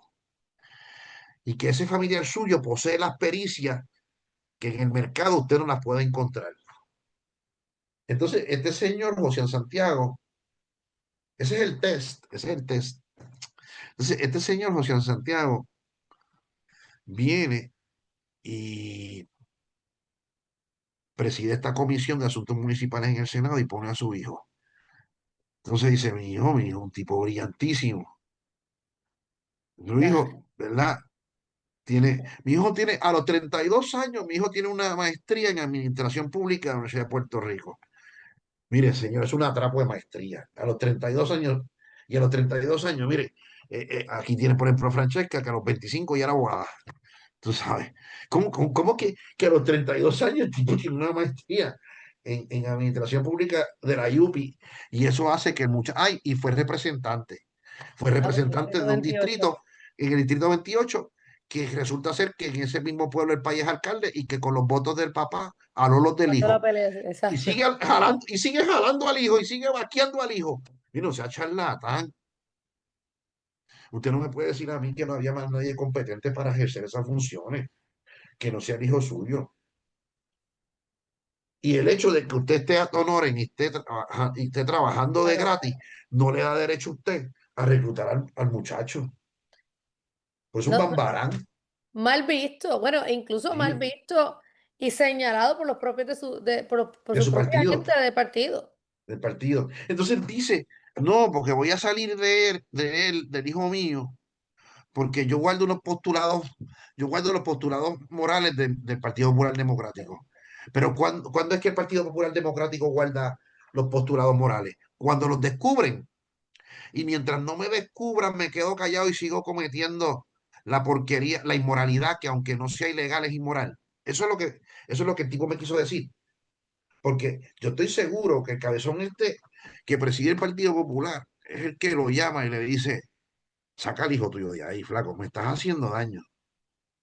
y que ese familiar suyo posee las pericias que en el mercado usted no las puede encontrar. Entonces, este señor José Santiago, ese es el test, ese es el test. Entonces, este señor José Santiago viene y preside esta comisión de asuntos municipales en el Senado y pone a su hijo. Entonces dice, mi hijo, un tipo brillantísimo. Mi Ah, hijo, ¿verdad? Mi hijo tiene, a los 32 años, mi hijo tiene una maestría en administración pública de la Universidad de Puerto Rico. Mire, señor, es un atrapo de maestría. A los 32 años, y a los 32 años, mire, aquí tiene, por ejemplo, a Francesca, que a los 25 ya era abogada. Tú sabes, ¿cómo que a los 32 años el tipo tiene una maestría en administración pública de la UPI? Y eso hace que muchas. Ay, y fue por el representante distrito de un 28. distrito en el distrito 28, que resulta ser que en ese mismo pueblo el país es alcalde y que con los votos del papá aló los del Cuando la hijo. pelea, Y exacto. sigue jalando al hijo y sigue vaqueando al hijo. Y no sea charlatán. Usted no me puede decir a mí que no había más nadie competente para ejercer esas funciones, que no sea el hijo suyo. Y el hecho de que usted esté a honoren y esté trabajando de Bueno, gratis no le da derecho a usted a reclutar al muchacho. Pues un no, bambarán, mal visto, bueno, e incluso mal sí, visto y señalado por los propios por de su su propia partido, gente de partido. del partido. Entonces dice, no, porque voy a salir de él, del hijo mío, porque yo guardo los postulados morales del Partido Popular Democrático. Pero ¿cuándo es que el Partido Popular Democrático guarda los postulados morales? Cuando los descubren. Y mientras no me descubran, me quedo callado y sigo cometiendo la porquería, la inmoralidad, que aunque no sea ilegal, es inmoral. Eso es lo que el tipo me quiso decir. Porque yo estoy seguro que el cabezón que preside el Partido Popular es el que lo llama y le dice, saca al hijo tuyo de ahí, flaco, me estás haciendo daño.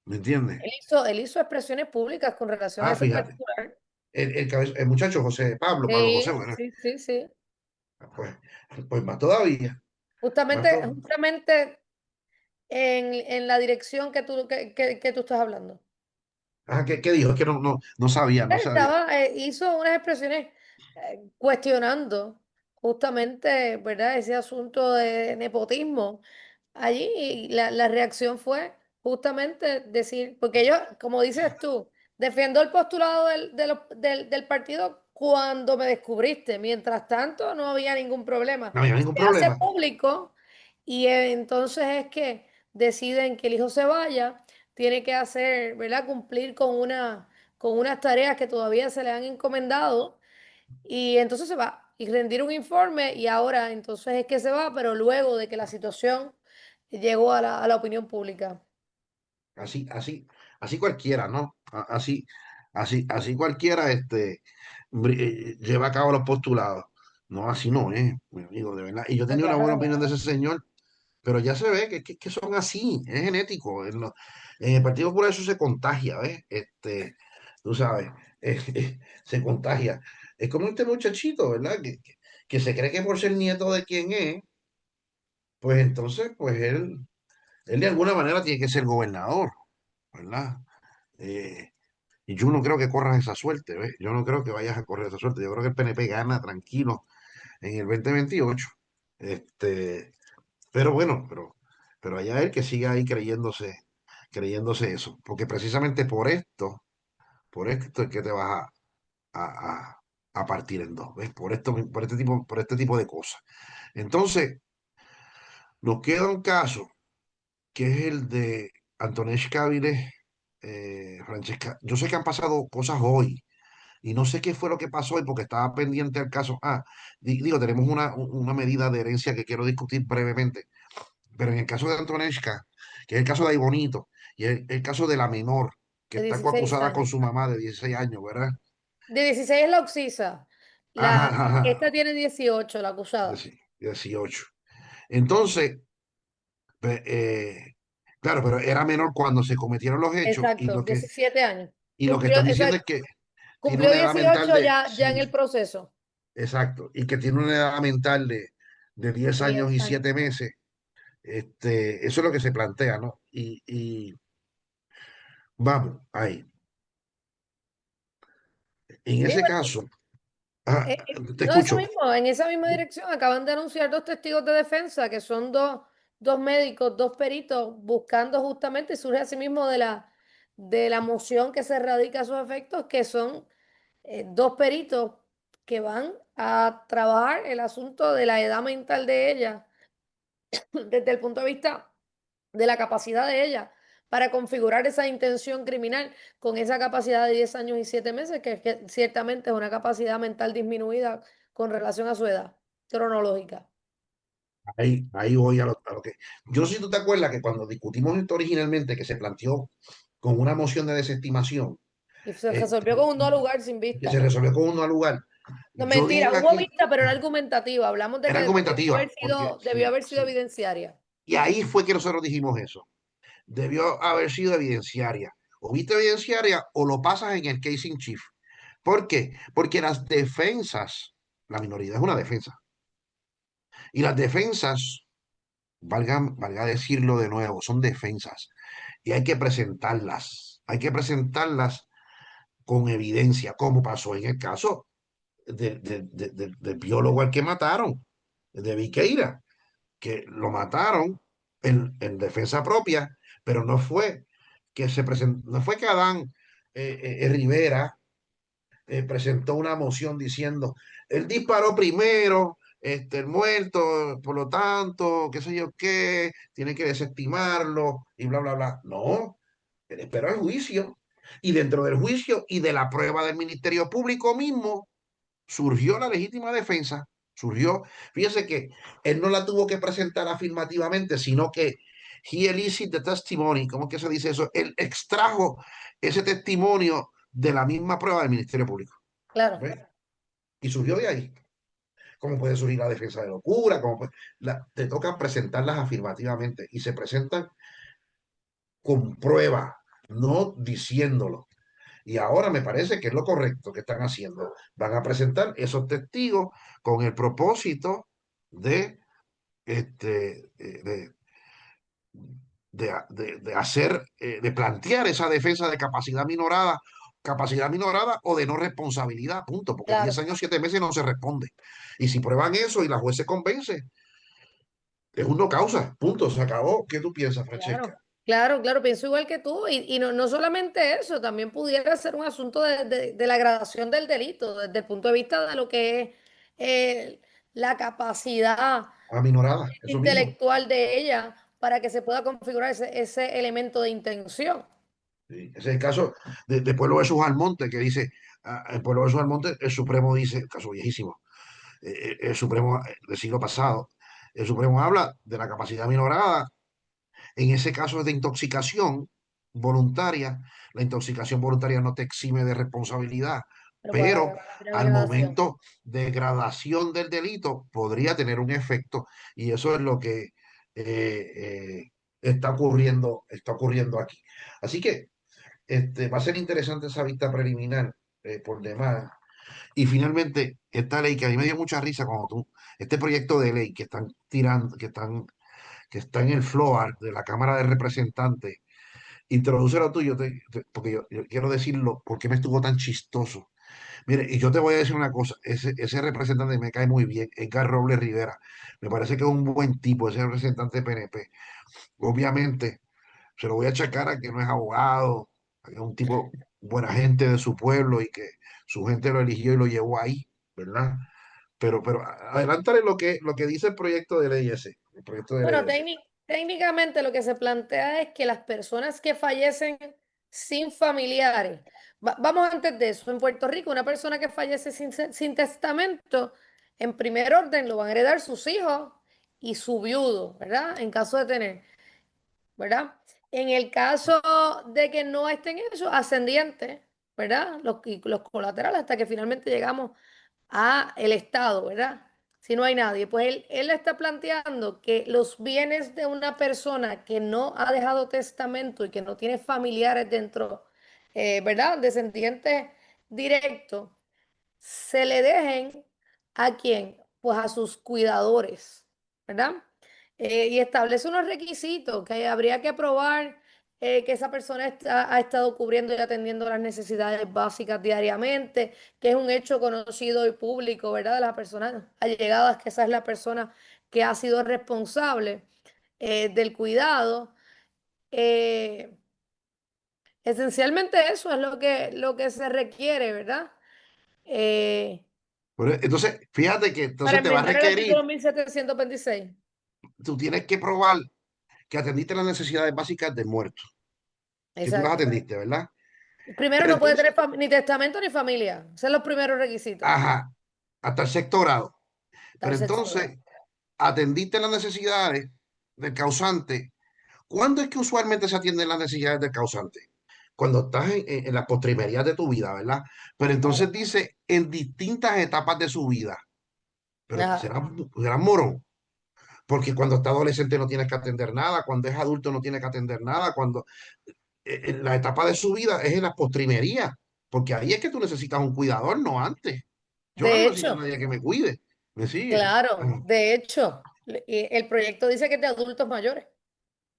¿Me entiendes? Él hizo expresiones públicas con relación a Ah, ese fíjate. particular. El muchacho Pablo José, Sí, bueno, sí, sí, sí. pues, pues más todavía, más Justamente, todavía. justamente en la dirección que tú estás hablando. Ah, ¿qué dijo? Es que no sabía, no sabía. Hizo unas expresiones cuestionando justamente, ¿verdad? Ese asunto de nepotismo, allí y la reacción fue justamente decir, porque ellos, como dices tú, defiendo el postulado del partido cuando me descubriste. Mientras tanto, no había ningún problema. No había ningún Se hace problema. público y entonces es que deciden que el hijo se vaya, tiene que hacer, ¿verdad? Cumplir con unas tareas que todavía se le han encomendado y entonces se va y rendir un informe y ahora entonces es que se va, pero luego de que la situación llegó a a la opinión pública. Así, así, así cualquiera, ¿no? Así cualquiera lleva a cabo los postulados. No, así no, mi amigo, de verdad. Y yo No, tenía una buena claro, opinión de claro. ese señor, pero ya se ve que son así, es genético. En el Partido Popular eso se contagia, ¿ves? Tú sabes, se contagia. Es como este muchachito, ¿verdad? Que se cree que por ser nieto de quien es, pues entonces, pues él de alguna manera tiene que ser gobernador, ¿verdad? Eh, y yo no creo que corras esa suerte, ¿ves? Yo no creo que vayas a correr esa suerte. Yo creo que el PNP gana tranquilo en el 2028. Este, pero bueno, pero allá él que siga ahí creyéndose eso. Porque precisamente por esto es que te vas a, a- a partir en dos, ¿ves? Por este tipo de cosas. Entonces, nos queda un caso que es el de Antonesh Cáviles, Francesca. Yo sé que han pasado cosas hoy y no sé qué fue lo que pasó hoy porque estaba pendiente al caso. Digo, tenemos una medida de herencia que quiero discutir brevemente, pero en el caso de Antonesca, que es el caso de Aibonito, y el caso de la menor, que De está 16 coacusada con años. su mamá de 16 años, ¿verdad? De 16 es la Oxisa. Ajá, Esta ajá, tiene 18 la acusada. 18. Entonces, pues, claro, pero era menor cuando se cometieron los hechos Exacto, 17 años. y lo que Cumplió, están diciendo es exacto, que tiene cumplió una edad mental 18 de, ya en sí, el proceso. exacto, y que tiene una edad mental de 10 De años 10 y años. 7 meses. Eso es lo que se plantea, ¿no? Y vamos, ahí. En Digo, ese caso, ah, te no, eso escucho. mismo, en esa misma dirección acaban de anunciar dos testigos de defensa, que son dos médicos, dos peritos, buscando justamente, y surge así mismo de la moción que se radica a sus efectos, que son dos peritos que van a trabajar el asunto de la edad mental de ella desde el punto de vista de la capacidad de ella para configurar esa intención criminal con esa capacidad de 10 años y 7 meses, que ciertamente es una capacidad mental disminuida con relación a su edad cronológica. Ahí voy a lo que. Yo no sé si tú te acuerdas que cuando discutimos esto originalmente, que se planteó con una moción de desestimación, Y se este, resolvió con un no lugar sin que se vista. resolvió con uno al lugar, No, yo mentira, dije hubo aquí, vista, pero era argumentativa. Hablamos de era que argumentativa, porque debió sí, haber sido sí. evidenciaria. Y ahí fue que nosotros dijimos eso. Debió haber sido evidenciaria. O viste evidenciaria o lo pasas en el case in chief. ¿Por qué? Porque las defensas, la minoría es una defensa, y las defensas, valga decirlo de nuevo, son defensas, y hay que presentarlas con evidencia, como pasó en el caso del biólogo al que mataron, de Viqueira, que lo mataron en defensa propia, pero no fue que Adán Rivera presentó una moción diciendo, él disparó primero, el muerto, por lo tanto, qué sé yo qué, tiene que desestimarlo y bla, bla, bla. No, él esperó el juicio. Y dentro del juicio y de la prueba del Ministerio Público mismo, surgió la legítima defensa. Surgió, fíjese que él no la tuvo que presentar afirmativamente, sino que he elicited the testimony, ¿cómo es que se dice eso? Él extrajo ese testimonio de la misma prueba del Ministerio Público. Claro, ¿Ves? Y surgió de ahí. ¿Cómo puede surgir la defensa de locura? Te toca presentarlas afirmativamente y se presentan con prueba, no diciéndolo. Y ahora me parece que es lo correcto que están haciendo. Van a presentar esos testigos con el propósito de, este, de hacer, de plantear esa defensa de capacidad minorada o de no responsabilidad, punto, porque 10 claro. años, 7 meses no se responde. Y si prueban eso y la juez se convence, es un no causa, punto, se acabó. ¿Qué tú piensas, Francesca? Claro, claro, claro, pienso igual que tú. Y no, no solamente eso, también pudiera ser un asunto de la gradación del delito, desde el punto de vista de lo que es la capacidad Aminorada, eso mismo. intelectual de ella para que se pueda configurar ese elemento de intención. Sí, ese es el caso de Pueblo versus Almonte, que dice, el Pueblo versus Almonte, el Supremo dice, caso viejísimo, el Supremo del siglo pasado, el Supremo habla de la capacidad minorada, en ese caso es de intoxicación voluntaria, la intoxicación voluntaria no te exime de responsabilidad, Pero puede pero haber una al gradación. momento de gradación del delito podría tener un efecto y eso es lo que está ocurriendo aquí. Así que va a ser interesante esa vista preliminar por demás. Y finalmente, esta ley que a mí me dio mucha risa cuando este proyecto de ley que están tirando, que está en el floor de la Cámara de Representantes, introdúcelo tú, porque yo quiero decirlo, porque me estuvo tan chistoso. Mire, y yo te voy a decir una cosa, ese representante me cae muy bien, Edgar Robles Rivera, me parece que es un buen tipo, ese representante de PNP. Obviamente, se lo voy a achacar a que no es abogado, a que es un tipo buena gente de su pueblo y que su gente lo eligió y lo llevó ahí, ¿verdad? Pero adelántale lo que dice el proyecto de ley ese, el proyecto de ley Bueno, ese. técnicamente lo que se plantea es que las personas que fallecen sin familiares, vamos antes de eso, en Puerto Rico, una persona que fallece sin testamento, en primer orden lo van a heredar sus hijos y su viudo, ¿verdad? En caso de tener, ¿verdad? En el caso de que no estén esos ascendientes, ¿verdad? Los colaterales hasta que finalmente llegamos a el Estado, ¿verdad? Si no hay nadie. Pues él está planteando que los bienes de una persona que no ha dejado testamento y que no tiene familiares dentro, ¿verdad? Descendientes directos, se le dejen a quién? Pues a sus cuidadores, ¿verdad? Y establece unos requisitos que habría que probar que esa persona ha estado cubriendo y atendiendo las necesidades básicas diariamente, que es un hecho conocido y público, ¿verdad? De las personas allegadas, que esa es la persona que ha sido responsable del cuidado. Eh, Esencialmente eso es lo que se requiere, ¿verdad? Eh, Entonces, fíjate que Para entonces te va a enmendar el requerir, artículo 1726. tú tienes que probar que atendiste las necesidades básicas del muerto, que tú las Exacto. atendiste, ¿verdad? Primero Pero no puede entonces, tener ni testamento ni familia. Esos son los primeros requisitos. ajá, hasta el sexto grado. Tal Pero sexto grado. entonces, atendiste las necesidades del causante. ¿Cuándo es que usualmente se atienden las necesidades del causante? Cuando estás en las postrimerías de tu vida, ¿verdad? Pero Claro. entonces dice en distintas etapas de su vida. Pero Ajá. será morón. Porque cuando está adolescente no tienes que atender nada, cuando es adulto no tiene que atender nada, cuando en la etapa de su vida es en las postrimerías, porque ahí es que tú necesitas un cuidador, no antes. Yo no De necesito a hecho, nadie que me cuide. ¿Me sigue? claro, Ajá. de hecho, el proyecto dice que es de adultos mayores.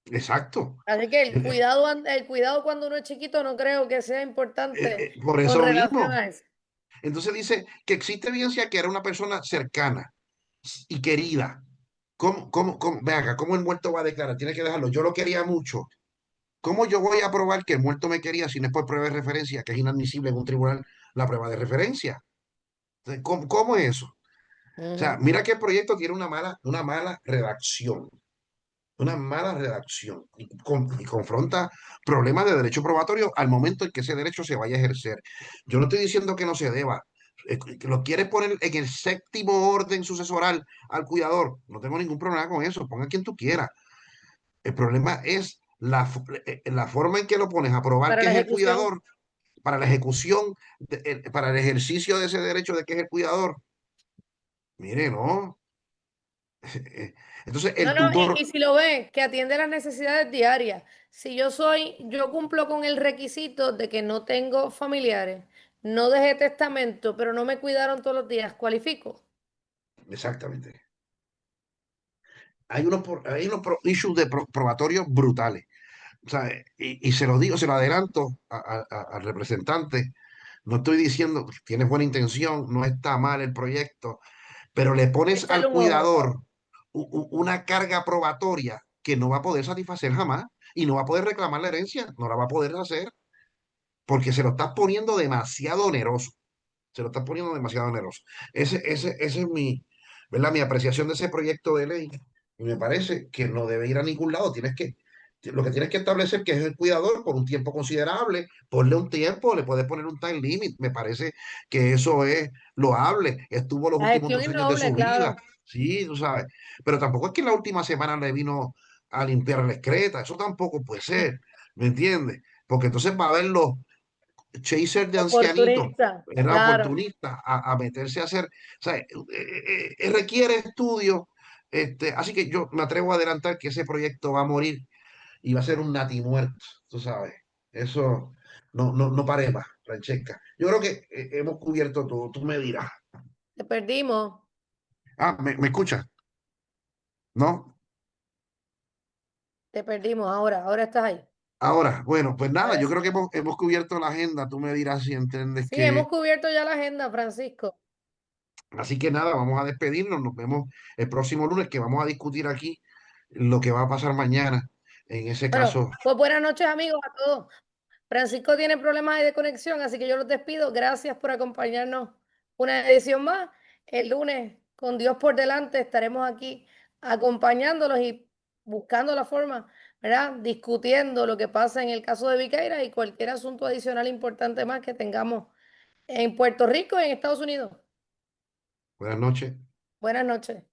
Exacto. Así que el Eh, eh, cuidado, el cuidado cuando uno es chiquito no creo que sea importante por con eso relación mismo. a eso. Entonces dice que existe evidencia que era una persona cercana y querida. Ve acá, ¿cómo el muerto va a declarar? Tiene que dejarlo. Yo lo quería mucho. ¿Cómo yo voy a probar que el muerto me quería si no es por prueba de referencia, que es inadmisible en un tribunal la prueba de referencia? Entonces, ¿cómo es eso? O sea, Ujú. mira que el proyecto tiene una mala redacción, y confronta problemas de derecho probatorio al momento en que ese derecho se vaya a ejercer. Yo no estoy diciendo que no se deba. Que lo quieres poner en el séptimo orden sucesoral al cuidador. No tengo ningún problema con eso. Ponga quien tú quieras. El problema es la forma en que lo pones a probar Para que la es el ejecución. cuidador para la ejecución, para el ejercicio de ese derecho de que es el cuidador. Mire, no. Entonces, No, el no, y tutor, si lo ve, que atiende las necesidades diarias. Si yo cumplo con el requisito de que no tengo familiares, no dejé testamento, pero no me cuidaron todos los días, ¿cualifico? exactamente. Hay unos issues probatorios brutales. O sea, y se lo digo, se lo adelanto al representante. No estoy diciendo que tienes buena intención, no está mal el proyecto, pero le pones Échale al un ojo. cuidador una carga probatoria que no va a poder satisfacer jamás y no va a poder reclamar la herencia, no la va a poder hacer porque se lo estás poniendo demasiado oneroso. Se lo estás poniendo demasiado oneroso. Ese es ¿verdad? Mi apreciación de ese proyecto de ley. Y me parece que no debe ir a ningún lado. Lo que tienes que establecer que es el cuidador por un tiempo considerable, ponle un tiempo, le puedes poner un time limit. Me parece que eso es loable. Estuvo los La últimos gestión 2 años de innoble, su vida. claro. Sí, tú sabes. Pero tampoco es que en la última semana le vino a limpiar la excreta. Eso tampoco puede ser. ¿Me entiendes? Porque entonces va a haber los chaser de ancianitos, Oportunista, ¿verdad? claro. Oportunistas a meterse a hacer, o sea, requiere estudio, así que yo me atrevo a adelantar que ese proyecto va a morir y va a ser un natimuerto, tú sabes, eso no pare más, Francesca. Yo creo que hemos cubierto todo, tú me dirás. Te perdimos, ¿Me escuchas? ¿No? te perdimos ahora estás ahí. Ahora, bueno, pues nada, Ahora yo sí. creo que hemos cubierto la agenda, tú me dirás si entiendes Sí, hemos que... cubierto ya la agenda, Francisco. Así que nada, vamos a despedirnos. Nos vemos el próximo lunes que vamos a discutir aquí lo que va a pasar mañana. En ese Bueno, caso, pues buenas noches, amigos, a todos. Francisco tiene problemas de conexión, así que yo los despido. Gracias por acompañarnos una edición más. El lunes, con Dios por delante, estaremos aquí acompañándolos y buscando la forma, ¿verdad? Discutiendo lo que pasa en el caso de Viqueira y cualquier asunto adicional importante más que tengamos en Puerto Rico y en Estados Unidos. buenas noches. Buenas noches.